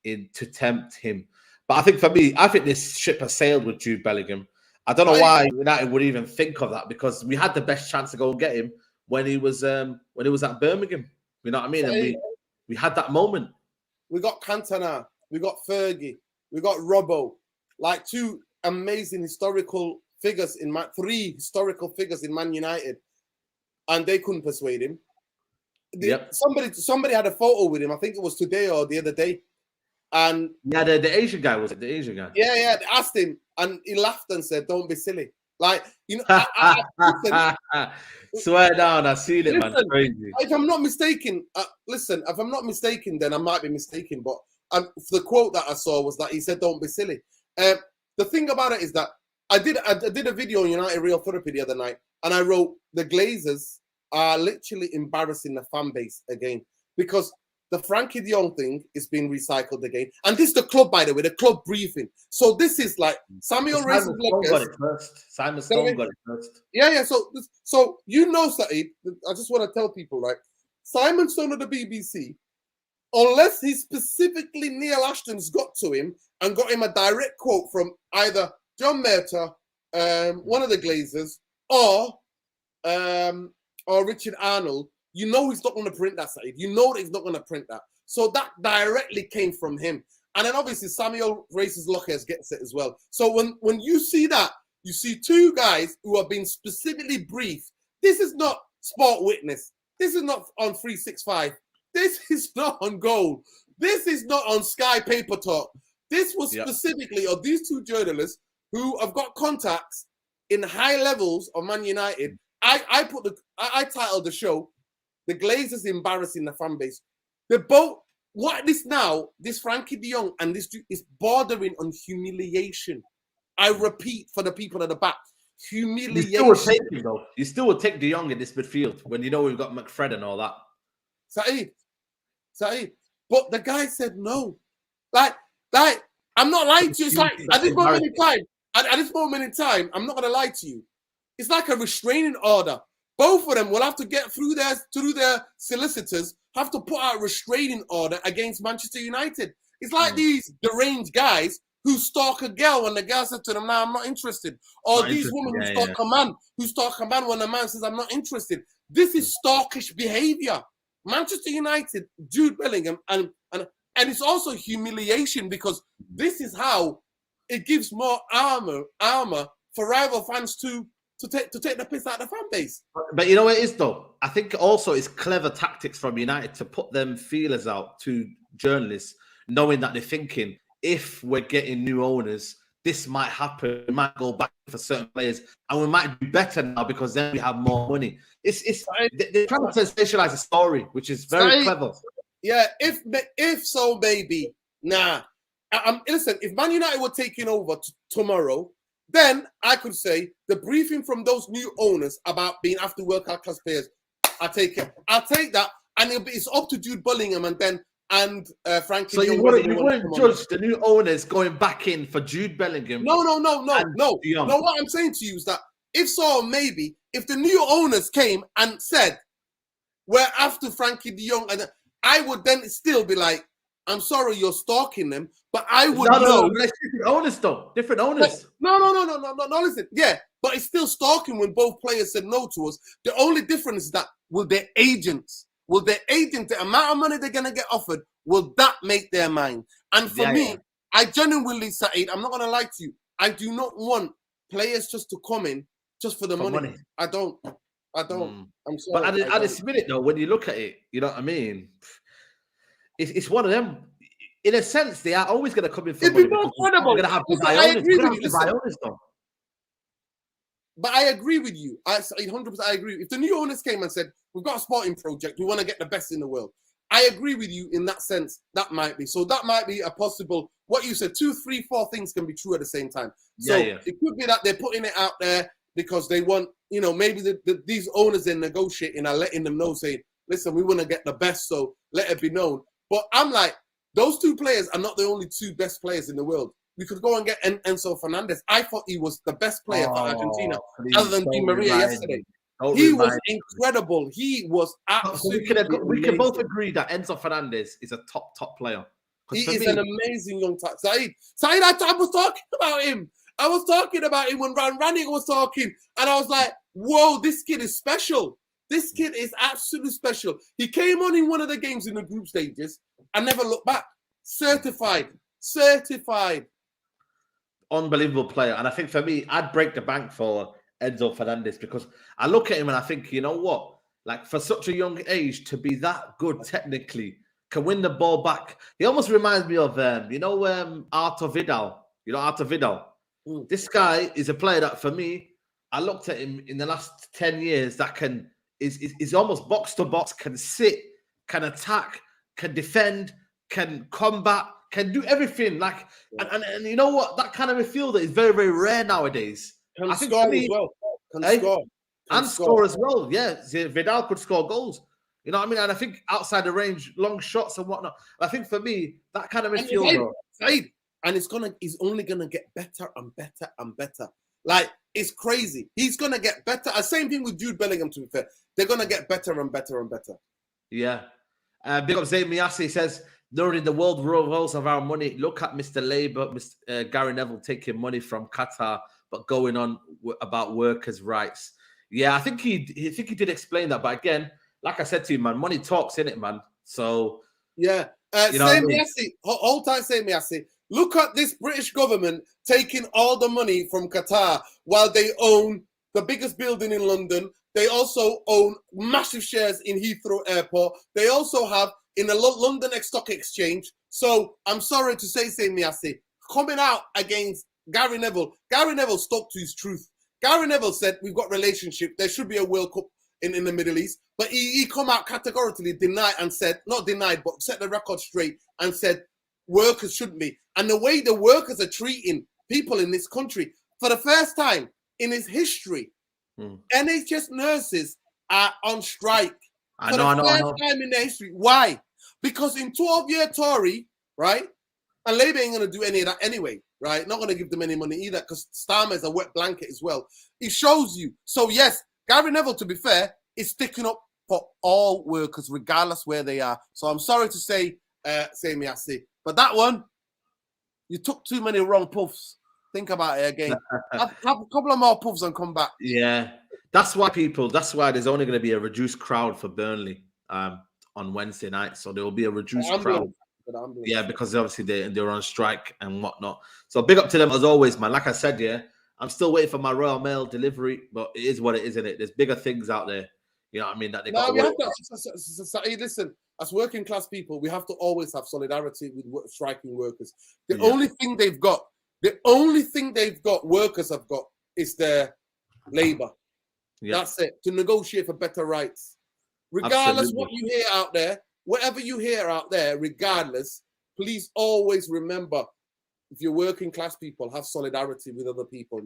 to tempt him. But I think for me, this ship has sailed with Jude Bellingham. I don't know why United would even think of that, because we had the best chance to go and get him when he was at Birmingham. You know what I mean? And we had that moment. We got Cantona, we got Fergie, we got Robbo, like 2 amazing historical figures 3 historical figures in Man United, and they couldn't persuade him. Somebody had a photo with him. I think it was today or the other day. And the Asian guy, was it? The Asian guy. Yeah. They asked him, and he laughed and said, "Don't be silly." Like, you know, swear down, I seen it, man. Crazy. If I'm not mistaken, then I might be mistaken. But the quote that I saw was that he said, "Don't be silly." The thing about it is that I did a video on United Real Therapy the other night, and I wrote, the Glazers are literally embarrassing the fan base again, because the Frankie de Jong thing is being recycled again. And this is the club, by the way, the club briefing. So this is like Samuel Racing got it first. Simon Stone got it first. Yeah. So you know, Saeed, I just want to tell people, right? Simon Stone of the BBC, unless he specifically, Neil Ashton's got to him and got him a direct quote from either John Murtagh, one of the Glazers, or Richard Arnold, you know he's not going to print that, Saeed. You know that he's not going to print that. So that directly came from him. And then obviously Samuel Races Lockers gets it as well. So when you see that, you see 2 guys who have been specifically briefed. This is not Sport Witness. This is not on 365. This is not on Goal. This is not on Sky Paper Talk. This was specifically of these 2 journalists who have got contacts in high levels of Man United. I titled the show, "The Glazers Embarrassing the Fan Base." They're both, this Frankie de Jong and this dude is bordering on humiliation. I repeat for the people at the back, humiliation. You still would take de Jong in this midfield when you know we've got McFred and all that. Saeed. But the guy said no. Like, I'm not lying to you. It's like, at this moment in time, I'm not going to lie to you. It's like a restraining order. Both of them will have to get through their solicitors, have to put out a restraining order against Manchester United. It's like these deranged guys who stalk a girl when the girl said to them, "No, I'm not interested." Or these women who stalk a man when the man says, "I'm not interested." This is stalkish behavior. Manchester United, Jude Bellingham, and it's also humiliation, because this is how it gives more armor for rival fans to take the piss out of the fan base. But you know what it is though? I think also it's clever tactics from United to put them feelers out to journalists, knowing that they're thinking, if we're getting new owners, this might happen. We might go back for certain players, and we might do better now because then we have more money. They're trying to sensationalize a story, which is very clever. Yeah, if so, maybe. Nah. Listen, if Man United were taking over tomorrow, then I could say the briefing from those new owners about being after world-class players, I'll take it. I'll take that, and it's up to Jude Bellingham and Frankie. So you wouldn't judge the new owners going back in for Jude Bellingham? No. What I'm saying to you is that if so, maybe if the new owners came and said we're after Frankie De Jong, and I would then still be like, I'm sorry, you're stalking them, but I would know. Different owners, though. Different owners. No. Listen, yeah, but it's still stalking when both players said no to us. The only difference is that will the amount of money they're gonna get offered, will that make their mind? And for me, I genuinely, Saeed, I'm not gonna lie to you. I do not want players just to come in just for the money. I don't. I'm sorry. But at this minute, though, when you look at it, you know what I mean. It's one of them. In a sense, they are always going to come in for money. They're going to have to buy owners, though. But I agree with you. 100%. I agree. If the new owners came and said, "We've got a sporting project. We want to get the best in the world," I agree with you in that sense. That might be. So that might be a possible. What you said, 2, 3, 4 things can be true at the same time. So it could be that they're putting it out there because they want, maybe these owners are negotiating are letting them know, saying, "Listen, we want to get the best, so let it be known." But I'm like, those 2 players are not the only 2 best players in the world. We could go and get Enzo Fernandez. I thought he was the best player for Argentina, other than Di Maria yesterday. He was incredible. He was absolutely we can both agree that Enzo Fernandez is a top player. He is an amazing young talent. Saeed, I was talking about him. I was talking about him when Rannick was talking, and I was like, whoa, this kid is special. This kid is absolutely special. He came on in one of the games in the group stages and never looked back. Certified. Unbelievable player. And I think for me, I'd break the bank for Enzo Fernandez because I look at him and I think, you know what? Like, for such a young age to be that good technically, can win the ball back. He almost reminds me of, Arthur Vidal. You know Arthur Vidal? Mm. This guy is a player that, for me, I looked at him in the last 10 years that is almost box to box, can sit, can attack, can defend, can combat, can do everything. Like, and you know what? That kind of midfielder is very, very rare nowadays. Can score as well. Can score as well. Yeah, Vidal could score goals. You know what I mean? And I think outside the range, long shots and whatnot. I think for me, that kind of midfielder. And he's only gonna get better and better and better. Like, it's crazy. He's gonna get better. Same thing with Jude Bellingham, to be fair. They're gonna get better and better and better. Yeah. Big up Zayn Miyasi says, during the world rolls of our money, look at Mr. Labour, Gary Neville taking money from Qatar, but going on about workers' rights. Yeah, I think he did explain that. But again, like I said to you, man, money talks, innit, man? So yeah. Zayn Miyasi, hold tight, Zayn Miyasi. Look at this British government taking all the money from Qatar while they own the biggest building in London. They also own massive shares in Heathrow Airport. They also have in the London Stock Exchange. So I'm sorry to say, Miyasi, coming out against Gary Neville. Gary Neville stuck to his truth. Gary Neville said, we've got relationship. There should be a World Cup in the Middle East. But he come out categorically denied and said, not denied, but set the record straight and said, workers shouldn't be. And the way the workers are treating people in this country, for the first time in its history, NHS nurses are on strike. For the first time in their history. Why? Because in 12-year Tory, right, and Labour ain't going to do any of that anyway, right? Not going to give them any money either because Starmer is a wet blanket as well. It shows you. So, yes, Gary Neville, to be fair, is sticking up for all workers, regardless where they are. So I'm sorry to say Miyasi, but that one, you took too many wrong puffs. Think about it again. have a couple of more puffs and come back. Yeah. That's why there's only going to be a reduced crowd for Burnley on Wednesday night. So there will be a reduced crowd. for the ambulance. Yeah, because obviously they're on strike and whatnot. So big up to them as always, man. Like I said, yeah, I'm still waiting for my Royal Mail delivery, but it is what it is, isn't it? There's bigger things out there. You know what I mean? That they got. No, we have to. Hey, listen, as working class people, we have to always have solidarity with striking workers. The only thing they've got, workers have got, is their labor. Yeah. That's it. To negotiate for better rights, regardless what you hear out there, whatever you hear out there, regardless. Please always remember, if you're working class people, have solidarity with other people,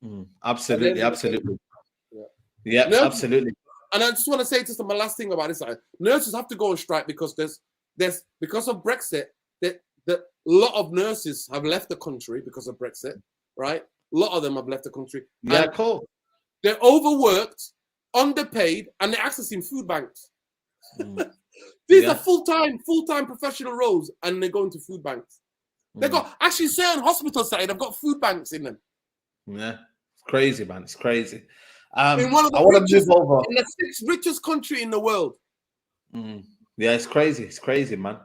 man. Absolutely. Yeah, nurses, absolutely. And I just want to say to my last thing about this: nurses have to go on strike because because of Brexit. That a lot of nurses have left the country because of Brexit, right? A lot of them have left the country. Yeah, cool. They're overworked, underpaid, and they're accessing food banks. These are full-time professional roles, and they're going to food banks. They've got actually certain hospitals that they've got food banks in them. Yeah, it's crazy, man. It's crazy. In one of the richest, in the 6th richest country in the world. Yeah, it's crazy. It's crazy, man.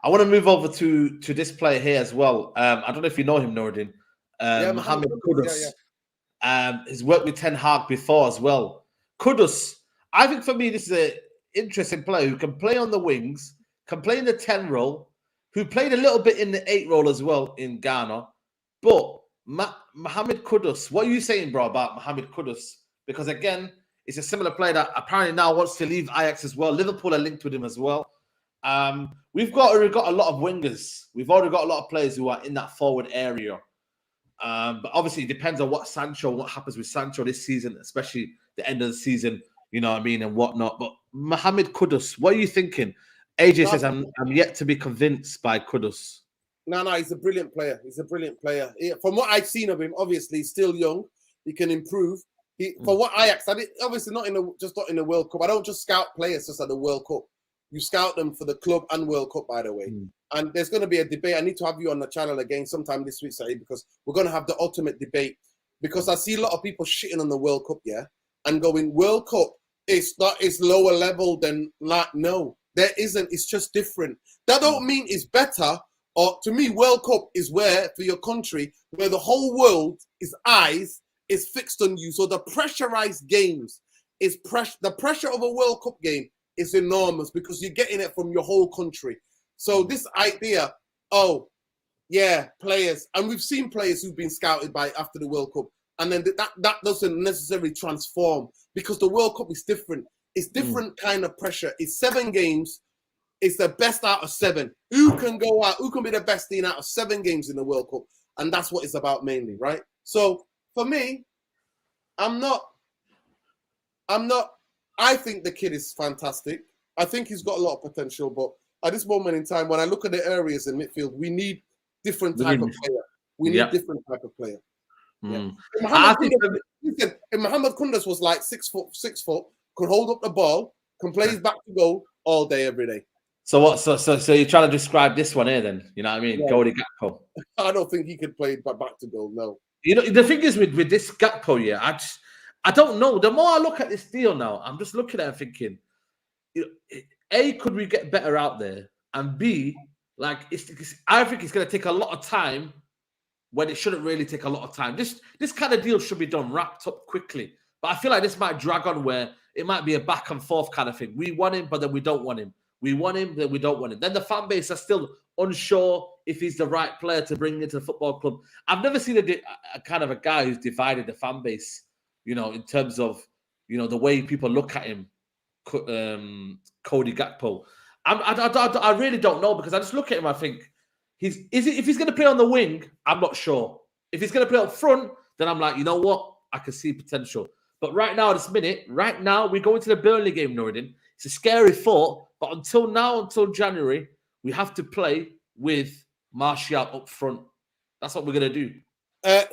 I want to move over to this player here as well. I don't know if you know him, Nordin. Mohamed Kudus. He's worked with Ten Hag before as well. Kudus, I think for me, this is an interesting player who can play on the wings, can play in the 10 role, who played a little bit in the 8 role as well in Ghana. But Mohamed Kudus, what are you saying, bro, about Mohamed Kudus? Because again, it's a similar player that apparently now wants to leave Ajax as well. Liverpool are linked with him as well. We've already got a lot of wingers. We've already got a lot of players who are in that forward area. But obviously, it depends on what happens with Sancho this season, especially the end of the season, you know what I mean, and whatnot. But Mohamed Kudus, what are you thinking? AJ says, I'm yet to be convinced by Kudus. No, he's a brilliant player. From what I've seen of him, obviously, he's still young. He can improve. For what Ajax, obviously not in the World Cup. I don't just scout players just at the World Cup. You scout them for the club and World Cup, by the way. And there's going to be a debate. I need to have you on the channel again sometime this week, Saeed, because we're going to have the ultimate debate. Because I see a lot of people shitting on the World Cup, and going, World Cup is lower level than that. No, there isn't. It's just different. That don't mean it's better. Or to me, World Cup is where, for your country, where the whole world eyes is fixed on you. So the pressurized games the pressure of a World Cup game is enormous because you're getting it from your whole country. So this idea, players, and we've seen players who've been scouted after the World Cup, and then that doesn't necessarily transform because the World Cup is different. It's different kind of pressure. It's 7 games. It's the best out of 7. Who can go out? Who can be the best team out of 7 games in the World Cup? And that's what it's about mainly, right? So for me, I think the kid is fantastic. I think he's got a lot of potential, but at this moment in time, when I look at the areas in midfield, we need different type of player. We need different type of player. Mohamed Kudus was like 6 foot, could hold up the ball, can play his back to goal all day, every day. So what? So you're trying to describe this one here, then? You know what I mean? Cody Gakpo. I don't think he could play back to goal. No. You know, the thing is with this Gakpo, I don't know. The more I look at this deal now, I'm just looking at it and thinking, A, could we get better out there? And B, like, I think it's going to take a lot of time when it shouldn't really take a lot of time. This kind of deal should be done, wrapped up quickly. But I feel like this might drag on where it might be a back and forth kind of thing. We want him, but then we don't want him. We want him, then we don't want him. Then the fan base are still unsure if he's the right player to bring into the football club. I've never seen a kind of a guy who's divided the fan base, you know, in terms of, you know, the way people look at him, Cody Gakpo. I really don't know, because I just look at him, I think, if he's going to play on the wing, I'm not sure. If he's going to play up front, then I'm like, you know what? I can see potential. But right now, we go into the Burnley game, Nordin. It's a scary thought, but until January, we have to play with Martial up front. That's what we're going to do.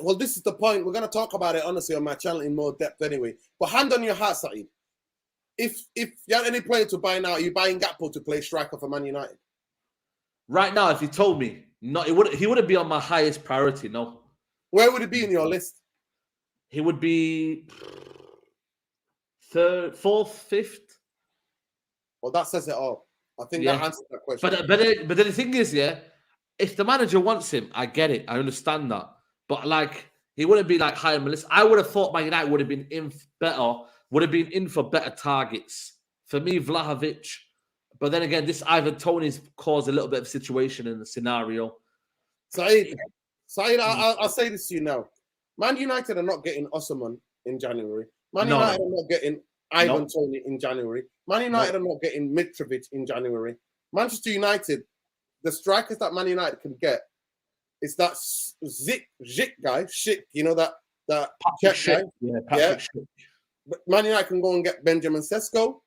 Well, this is the point. We're going to talk about it, honestly, on my channel in more depth anyway. But hand on your heart, Saeed. If you had any player to buy now, are you buying Gakpo to play striker for Man United? Right now, if you told me, no, he wouldn't be on my highest priority, no. Where would it be in your list? He would be 3rd, 4th, 5th. Well, that says it all. I think that answers that question. But then the thing is, if the manager wants him, I get it. I understand that. But like, he wouldn't be like higher on the list. I would have thought Man United would have been in for better targets. For me, Vlahovic. But then again, this Ivan Toney's caused a little bit of situation in the scenario. Saeed, I'll say this to you now. Man United are not getting Osman in January. Man United are not getting Ivan Toney in January. Man United are not getting Mitrovic in January. Manchester United, the strikers that Man United can get is that Zik guy, Schick, you know, that Patrick guy. Patrick Schick. But Man United can go and get Benjamin Sesko.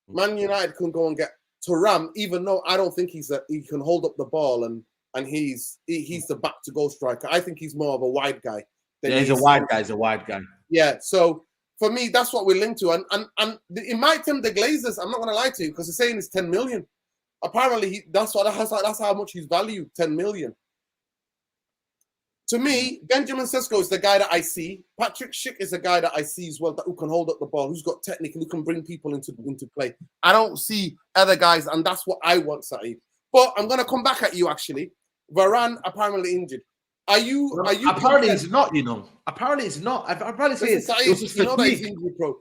Man United can go and get Thuram, even though I don't think he can hold up the ball and he's the back to goal striker. I think he's more of a wide guy. He's a wide guy. He's a wide guy. Yeah. So for me, that's what we're linked to, and it might tempt the Glazers. I'm not going to lie to you because they're saying it's 10 million. Apparently, that's how much he's valued, 10 million. To me, Benjamin Sesko is the guy that I see. Patrick Schick is the guy that I see as well, who can hold up the ball, who's got technique, who can bring people into play. I don't see other guys, and that's what I want, Saeed. But I'm going to come back at you, actually. Varane apparently injured. Are you? Apparently he's not, you know. Apparently he's not. Apparently it's just you know that he's fatigue. injury prone.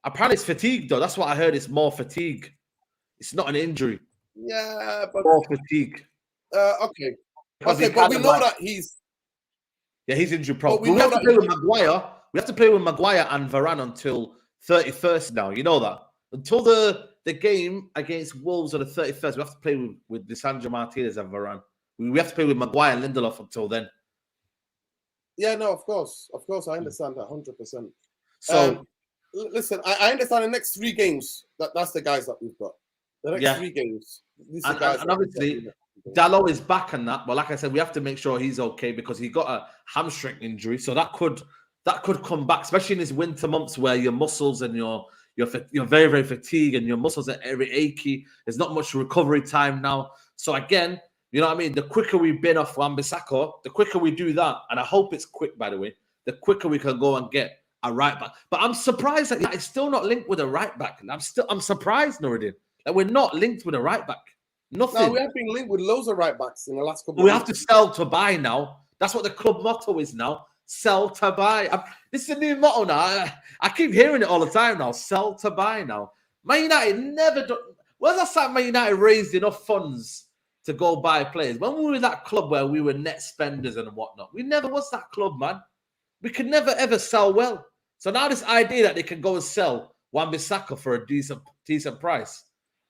Apparently it's fatigue, though. That's what I heard. It's more fatigue. It's not an injury. Yeah, but more fatigue. Okay. Okay, but we know that he's injury prone. We have to play with Maguire. We have to play with Maguire and Varane until 31st now. You know that. Until the game against Wolves on the 31st, we have to play with Lisandro Martinez and Varane. We have to play with Maguire and Lindelof until then. Yeah, no, of course, I understand that 100%. So listen, I understand the next 3 games. That's the guys that we've got. The next 3 games. And obviously, Dalot is back on that, but like I said, we have to make sure he's okay because he got a hamstring injury, so that could come back, especially in these winter months where your muscles and you're very, very fatigued and your muscles are very achy. There's not much recovery time now. So again, you know what I mean? The quicker we've been off Wan-Bissaka, the quicker we do that, and I hope it's quick, by the way, the quicker we can go and get a right back. But I'm surprised that it's still not linked with a right back. I'm surprised, Nuruddin, that we're not linked with a right back. Nothing. No, we have been linked with loads of right backs in the last couple of We years. have to sell to buy now. That's what the club motto is now. Sell to buy. This is a new motto now. I keep hearing it all the time now. Sell to buy now. Man United never done. When's the last time Man United raised enough funds to go buy players? When we were that club where we were net spenders and whatnot, we never was that club, man. We could never ever sell well. So now this idea that they can go and sell Wan-Bissaka for a decent price.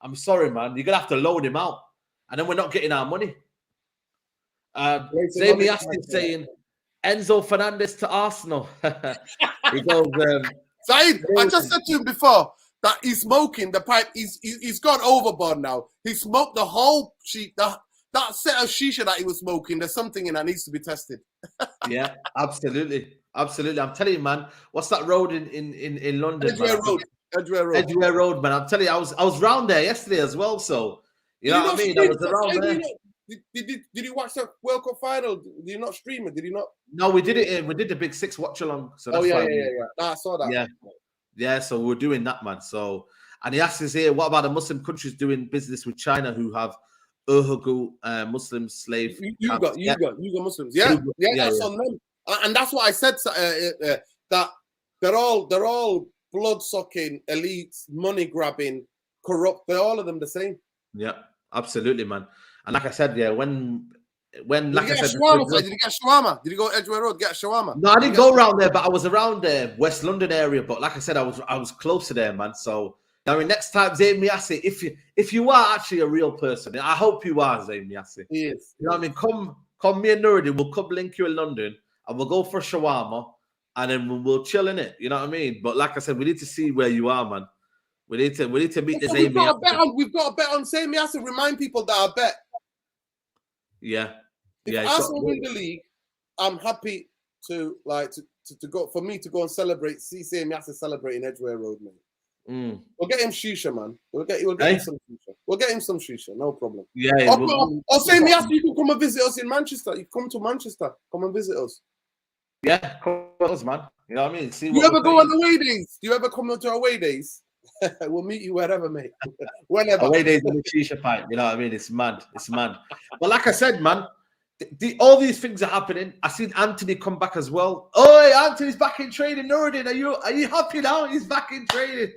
I'm sorry, man. You're gonna have to loan him out, and then we're not getting our money. Jamie Aston saying Enzo Fernandez to Arsenal. He goes, Saeed, I just said to him before that he's smoking the pipe. He's gone overboard now. He smoked the whole sheet. That set of shisha that he was smoking. There's something in that needs to be tested. Yeah, absolutely. I'm telling you, man. What's that road in London? Edgware Road, man. I'm telling you, I was round there yesterday as well. So you know what I mean. I was around there. Did you watch the World Cup final? Did you not stream it? Did you not? No, we did it. We did the Big Six watch along. So that's yeah. No, I saw that. Yeah. So we're doing that, man. So and he asks us here, what about the Muslim countries doing business with China who have Uyghur Muslim slave? You got Muslims. Yeah, that's on them. And that's what I said. That they're all blood-sucking, elites, money-grabbing, corrupt. They're all of them the same. Yeah, absolutely, man. And like I said, when like I said, did you get shawarma? Did you go Edgware Road get shawarma? No, I didn't go around there, but I was around the West London area. But like I said, I was close to there, man. So I mean, next time, Zayn Miasi, if you are actually a real person, I hope you are, Zayn Miasi. Yes. You know what I mean? Come, me and Nuruddin, we'll come link you in London, and we'll go for shawarma. And then we'll chill in it, you know what I mean? But like I said, we need to see where you are, man. We need to meet the Zayn Miasi. We've got a bet on Zayn Miasi. Remind people that I bet. Yeah. If Arsenal win the league, I'm happy to go for me to go and celebrate. See Zayn Miasi celebrating Edgware Road, man. We'll get him shisha, man. We'll get him some shisha. We'll get him some shisha, no problem. Yeah. Or Zayn Miasi, you can come and visit us in Manchester. You come to Manchester, come and visit us. Yeah, of course, man. You know what I mean? Do you ever go on away days? Do you ever come to away days? We'll meet you wherever, mate. Whenever. Away days in the shisha pipe. You know what I mean? It's mad. It's mad. But like I said, man, all these things are happening. I seen Antony come back as well. Oh, hey, Antony's back in training. Nuruddin, are you happy now? He's back in training.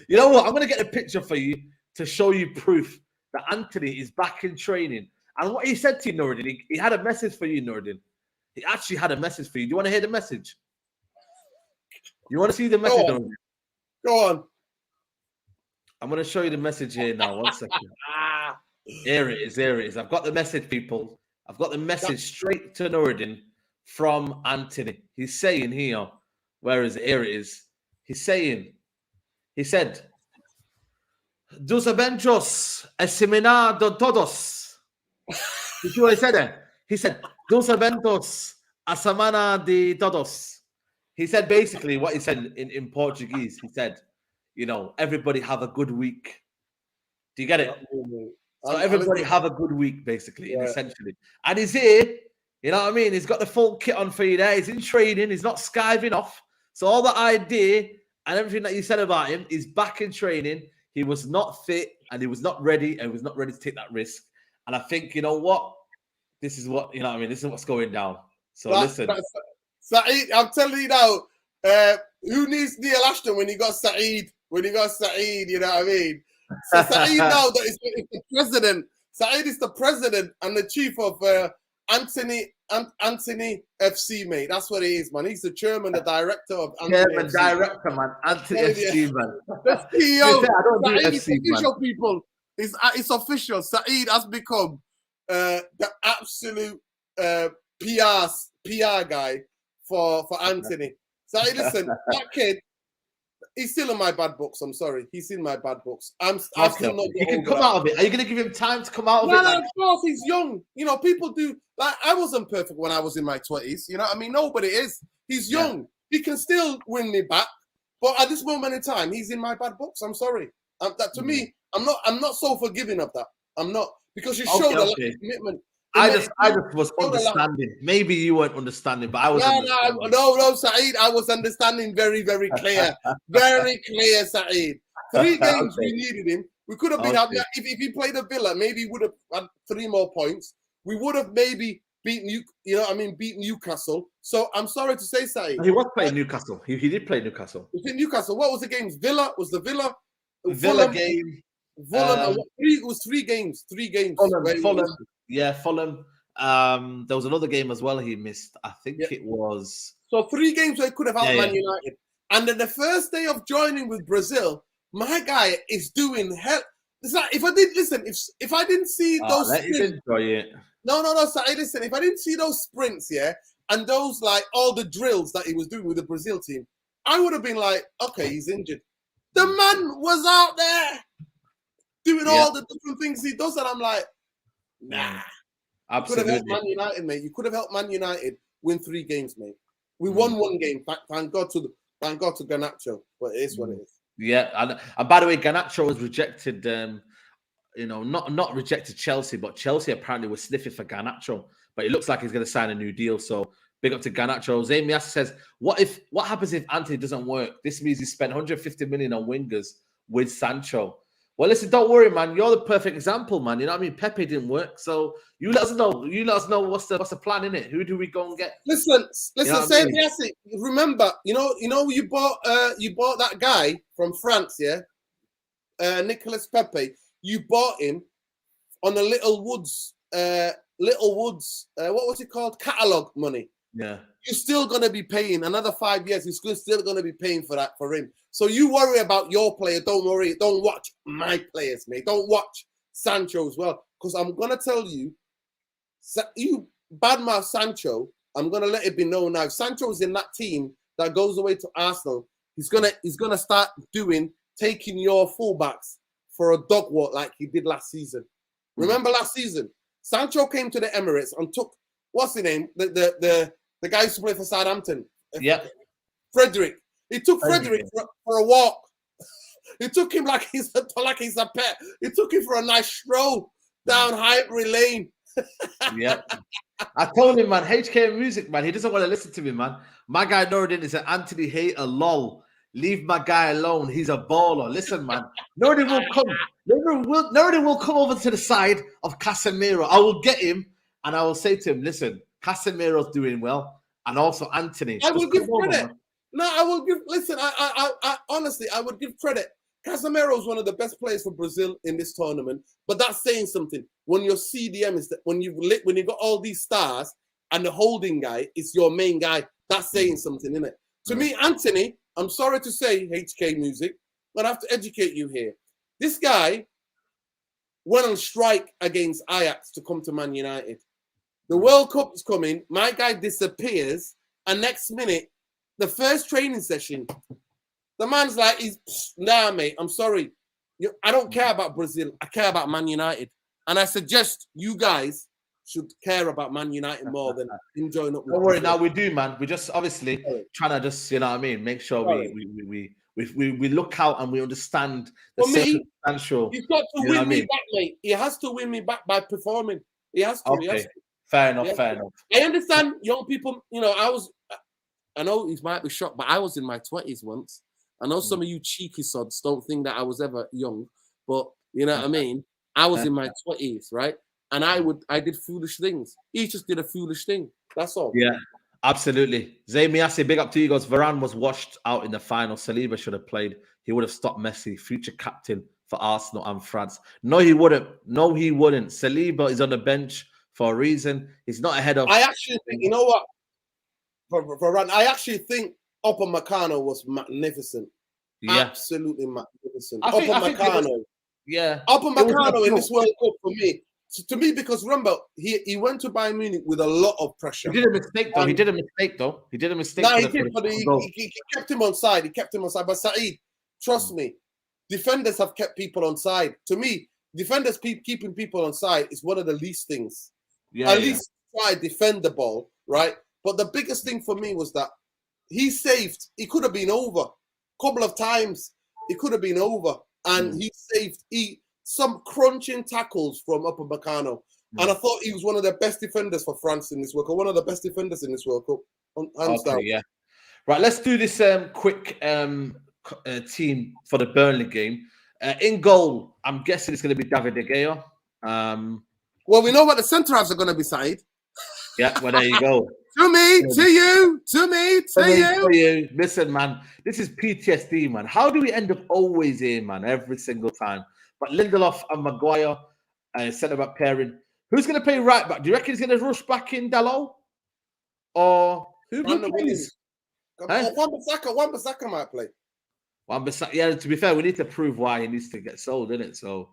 You know what? I'm gonna get a picture for you to show you proof that Antony is back in training. And what he said to you, Nuruddin, he had a message for you, Nuruddin. He actually had a message for you. Do you want to hear the message? You want to see the message, Nuruddin? Go on. I'm going to show you the message here now. 1 second. Here it is. Here it is. I've got the message, people. I've got the message straight to Nuruddin from Antony. He's saying here, where is it? Here it is. He said, Dos eventos aseminados todos. You see what he said there? He said, Dos eventos a semana de todos. He said basically what he said in Portuguese. He said, you know, everybody have a good week. Do you get it? So everybody have a good week, basically, essentially. And he's here, you know what I mean? He's got the full kit on for you there. He's in training. He's not skiving off. So all the idea and everything that you said about him, he's back in training. He was not fit and he was not ready and was not ready to take that risk. And I think, you know what? This is what, you know what I mean? This is what's going down. So listen. Saeed, I'm telling you now, who needs Neil Ashton when you got Saeed? When you got Saeed, you know what I mean? So Saeed now that is the president. Saeed is the president and the chief of Antony FC, mate. That's what he is, man. He's the chairman, the director of Antony Chairman, FC. Director, man. Antony FC, man. The CEO. I don't do Saeed, FC, official, man. people. It's official. Saeed has become the absolute PR guy for Antony. Saeed, listen, that kid, he's still in my bad books. I'm sorry. He's in my bad books. I'm still not. He can come out of it. Are you going to give him time to come out of it? No, of course. He's young. You know, people do. Like, I wasn't perfect when I was in my 20s. You know what I mean? Nobody is. He's young. Yeah. He can still win me back. But at this moment in time, he's in my bad books. I'm sorry. To me, I'm not so forgiving of that. I'm not. Because you showed a lot of commitment. I just was understanding. Maybe you weren't understanding, but I was. No, Saeed. I was understanding very, very clear, very clear, Saeed. 3 games we needed him. We could have been happy if he played a Villa. Maybe he would have had 3 more points. We would have maybe beaten beat Newcastle. So I'm sorry to say, Saeed. He was playing Newcastle. He did play Newcastle. He did Newcastle. What was the games? Villa was the Villa. Villa game. Fulham. It was 3 games. 3 games. Fulham. Yeah, Fulham. There was another game as well he missed. I think it was. So 3 games where he could have helped Man United. And then the first day of joining with Brazil, my guy is doing hell. It's like if I didn't see those sprints, enjoy it. No. So listen, if I didn't see those sprints, and those like all the drills that he was doing with the Brazil team, I would have been like, okay, he's injured. The man was out there doing all the different things he does, and I'm like, nah. Absolutely. You could have helped Man United, mate. You could have helped Man United win 3 games, mate. We won 1 game. Thank God to Garnacho, but it is what it is. Yeah, and by the way, Garnacho was rejected. Not rejected Chelsea, but Chelsea apparently was sniffing for Garnacho. But it looks like he's going to sign a new deal. So big up to Garnacho. Zane Mias says, "What happens if Antony doesn't work? This means he spent 150 million on wingers with Sancho." Well, listen, don't worry, man. You're the perfect example, man. You know what I mean? Pepe didn't work, so you let us know. You let us know what's the plan in it. Who do we go and get? Listen. Say yes. Remember, you bought that guy from France, Nicolas Pepe. You bought him on the Little Woods. What was it called? Catalog money. Yeah. You're still going to be paying another 5 years. You're still going to be paying for that for him. So you worry about your player. Don't worry. Don't watch my players, mate. Don't watch Sancho as well. Because I'm going to tell you, you badmouth Sancho, I'm going to let it be known now. If Sancho's in that team that goes away to Arsenal, he's gonna start taking your fullbacks for a dog walk like he did last season. Remember last season? Sancho came to the Emirates and took, what's his name? The guy who used to play for Southampton. Yeah. Frederick. He took Frederick for a walk. He took him like he's a pet. He took him for a nice stroll down Highbury Lane. Yeah. I told him, man, HK Music, man, he doesn't want to listen to me, man. My guy Nuruddin is an Antony hater, lol. Leave my guy alone. He's a baller. Listen, man. Nobody will come. Nobody will come over to the side of Casemiro. I will get him and I will say to him, listen, Casemiro's doing well. And also Antony. I will give credit. No, I will give. Listen, I honestly, I would give credit. Casemiro is one of the best players for Brazil in this tournament. But that's saying something. When your CDM is that when you got all these stars and the holding guy is your main guy, that's saying something, isn't it? To me, Antony, I'm sorry to say, HK Music, but I have to educate you here. This guy went on strike against Ajax to come to Man United. The World Cup is coming. My guy disappears. And next minute, the first training session, the man's like, nah, mate, I'm sorry. I don't care about Brazil. I care about Man United. And I suggest you guys should care about Man United more than enjoying up. Don't worry, now we do, man. We're just obviously trying to just, you know what I mean, make sure we look out and we understand the circumstantial. He's got to win me back, mate. He has to win me back by performing. He has to. Okay. He has to. Fair enough, fair enough. I understand young people, I know he might be shocked, but I was in my 20s once. I know some of you cheeky sods don't think that I was ever young, but you know what I mean? I was in my 20s, right? And I did foolish things. He just did a foolish thing. That's all. Yeah, absolutely. Zay Miasi, big up to you guys. Varane was washed out in the final. Saliba should have played. He would have stopped Messi, future captain for Arsenal and France. No, he wouldn't. No, he wouldn't. Saliba is on the bench for a reason. He's not ahead of. I actually think, you know what? Varane, I actually think Upamecano was magnificent. Yeah. Absolutely magnificent. Upamecano. Yeah. Upamecano in this World Cup for me. So to me, because remember, he went to Bayern Munich with a lot of pressure. He did a mistake, though. He did a mistake. No, he did, but he kept him on side. But Saeed, trust me, defenders have kept people on side. To me, defenders keeping people on side is one of the least things. Yeah, At least try to defend the ball, right? But the biggest thing for me was that he saved. He could have been over a couple of times. He could have been over, and he saved some crunching tackles from Upamecano. And I thought he was one of the best defenders for France in this World Cup. One of the best defenders in this World Cup. Hands down. Yeah. Right, let's do this quick team for the Burnley game. In goal, I'm guessing it's going to be David De Gea. Well, we know what the centre-halves are going to be, Saeed. Yeah, well, there you go. To me, to you, to me, to you. Listen, man, this is PTSD, man. How do we end up always here, man, every single time? But Lindelof and Maguire, centre-back pairing. Who's going to play right back? Do you reckon he's going to rush back in Dalot? Or who plays? Wan-Bissaka might play. Wan-Bissaka, yeah, to be fair, we need to prove why he needs to get sold, innit? So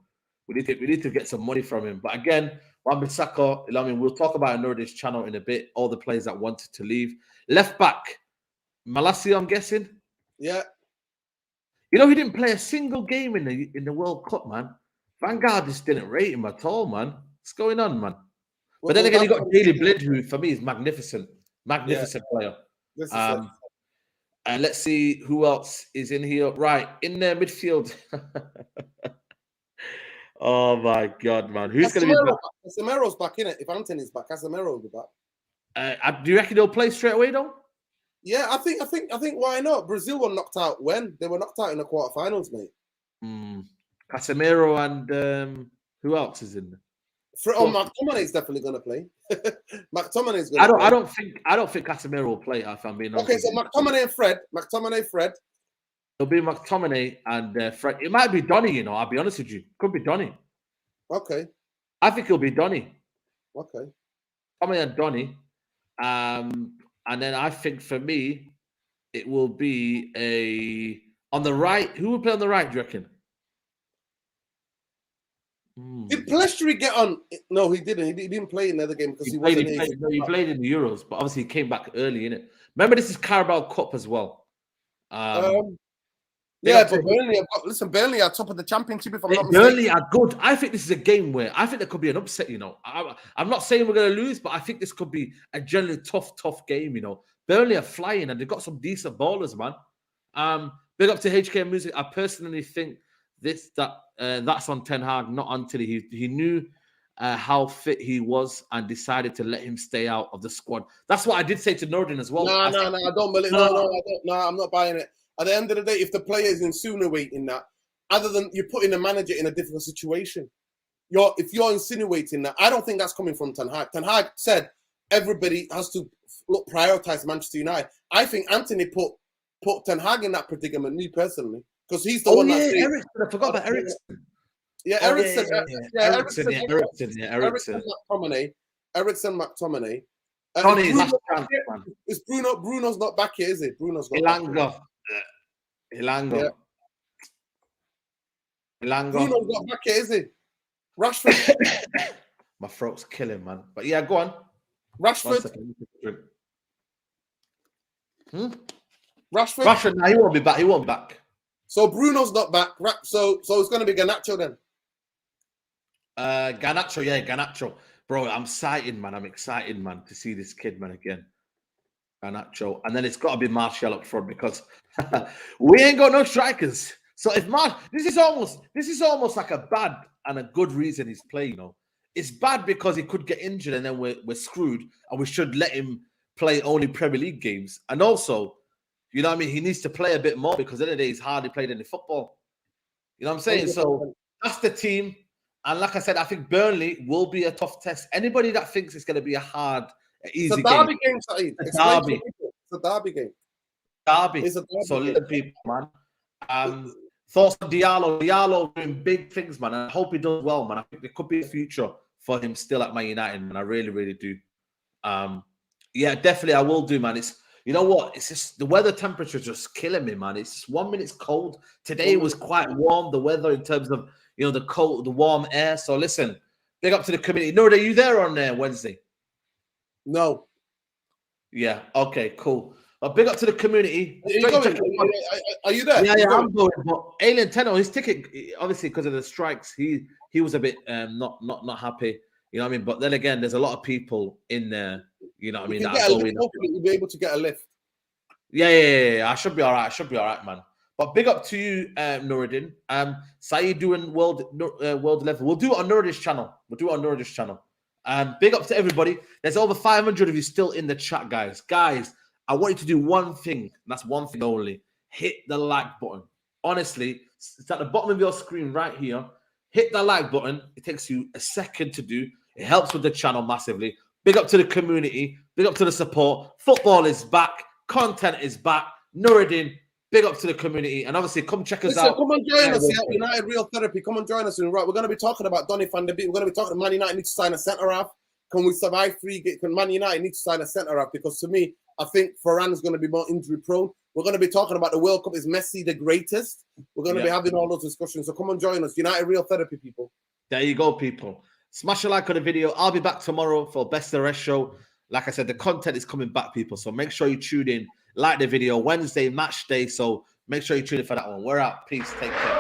we need to get some money from him. But again, Wan-Bissaka, I mean, we'll talk about another this channel in a bit, all the players that wanted to leave. Left back, Malacia, I'm guessing? Yeah. You know, he didn't play a single game in the World Cup, man. Vanguard just didn't rate him at all, man. What's going on, man? But then again, you got Daley Blind, who for me is magnificent player. And let's see who else is in here. Right, in the midfield. Oh my God, man. Who's going to be back? Casemiro's back, innit? If Antony's back, Casemiro will be back. Do you reckon he'll play straight away, though? Yeah, I think why not? Brazil were knocked out when? They were knocked out in the quarterfinals, mate. Casemiro and who else is in there? McTominay's definitely going to play. McTominay's going to play. I don't think Casemiro will play, if I'm being honest. Okay, so McTominay and Fred. It'll be McTominay and Fred. It might be Donny, you know, I'll be honest with you. Could be Donny. Okay. I think it'll be Donny. Okay. Tommy and Donny. And then I think for me, it will be on the right. Who will play on the right, do you reckon? Did Pellistri get on? No, he didn't. He didn't play in the other game because he played in the Euros, but obviously he came back early, innit? Remember, this is Carabao Cup as well. Yeah, but Burnley are top of the championship. If I'm not mistaken. Burnley are good. I think this is a game where I think there could be an upset. You know, I'm not saying we're going to lose, but I think this could be a generally tough game. You know, Burnley are flying and they've got some decent ballers, man. Big up to HK Music. I personally think that's on Ten Hag, not Antony. He knew how fit he was and decided to let him stay out of the squad. That's what I did say to Nordin as well. No, I don't believe. No, I'm not buying it. At the end of the day, if the player is insinuating that, other than you're putting the manager in a difficult situation, if you're insinuating that, I don't think that's coming from Ten Hag. Ten Hag said everybody has to prioritize Manchester United. I think Antony put Ten Hag in that predicament, me personally, because he's the one that said, Ericsson, I forgot about Ericsson. Yeah, Ericsson. Ericsson, McTominay. Is Bruno's not back here, is it? Bruno's not back here. Ilanga. Bruno's not back here, is he? Rashford. My throat's killing, man. But yeah, go on. Rashford. Rashford, no, he won't be back. He won't be back. So Bruno's not back. So it's going to be Garnacho then. Garnacho. Bro, I'm excited, man. I'm excited, man, to see this kid, man, again. Garnacho. And then it's got to be Martial up front because we ain't got no strikers. So if this is almost like a bad and a good reason he's playing, you know. It's bad because he could get injured and then we're screwed and we should let him play only Premier League games. And also, you know what I mean? He needs to play a bit more because at the end of the day, he's hardly played any football. You know what I'm saying? So that's the team. And like I said, I think Burnley will be a tough test. Anybody that thinks it's going to be easy game. It's a derby game, Saeed. It's a derby. It's a derby game. It's a derby. So little people, man. Thoughts on Diallo. Diallo doing big things, man. I hope he does well, man. I think there could be a future for him still at Man United, man. I really, really do. Yeah, definitely I will do, man. It's, you know what? It's just the weather temperature is just killing me, man. It's just 1 minute's cold. Today was quite warm, the weather in terms of, you know, the warm air. So listen, big up to the community. Nord, are you there on Wednesday? No. Yeah. Okay, cool. Big up to the community. Are you there? Yeah, I'm going. But Alien Tenno, his ticket, obviously because of the strikes, he was a bit not happy. You know what I mean? But then again, there's a lot of people in there. You know what I mean? You'll be able to get a lift. Yeah. I should be all right, man. But big up to you, Nuruddin. Saeed doing world level. We'll do it on Nuruddin's channel. Big up to everybody. There's over 500 of you still in the chat, guys. Guys, I want you to do one thing. And that's one thing only. Hit the like button. Honestly, it's at the bottom of your screen right here. Hit the like button. It takes you a second to do. It helps with the channel massively. Big up to the community. Big up to the support. Football is back. Content is back. Nuruddin, big up to the community. And obviously, come check us out. Come and join us at United Real Therapy. Come and join us. Right, we're going to be talking about Donny van de Beek. We're going to be talking about Man United need to sign a centre-half. Can we survive 3 games? Can Man United need to sign a centre-half? Because to me, I think Varane is going to be more injury-prone. We're going to be talking about the World Cup. Is Messi the greatest? We're going to be having all those discussions. So come and join us. United Real Therapy, people. There you go, people. Smash a like on the video. I'll be back tomorrow for Best of the Rest show. Like I said, the content is coming back, people. So make sure you tune in. Like the video. Wednesday, match day. So make sure you tune in for that one. We're out. Peace. Take care.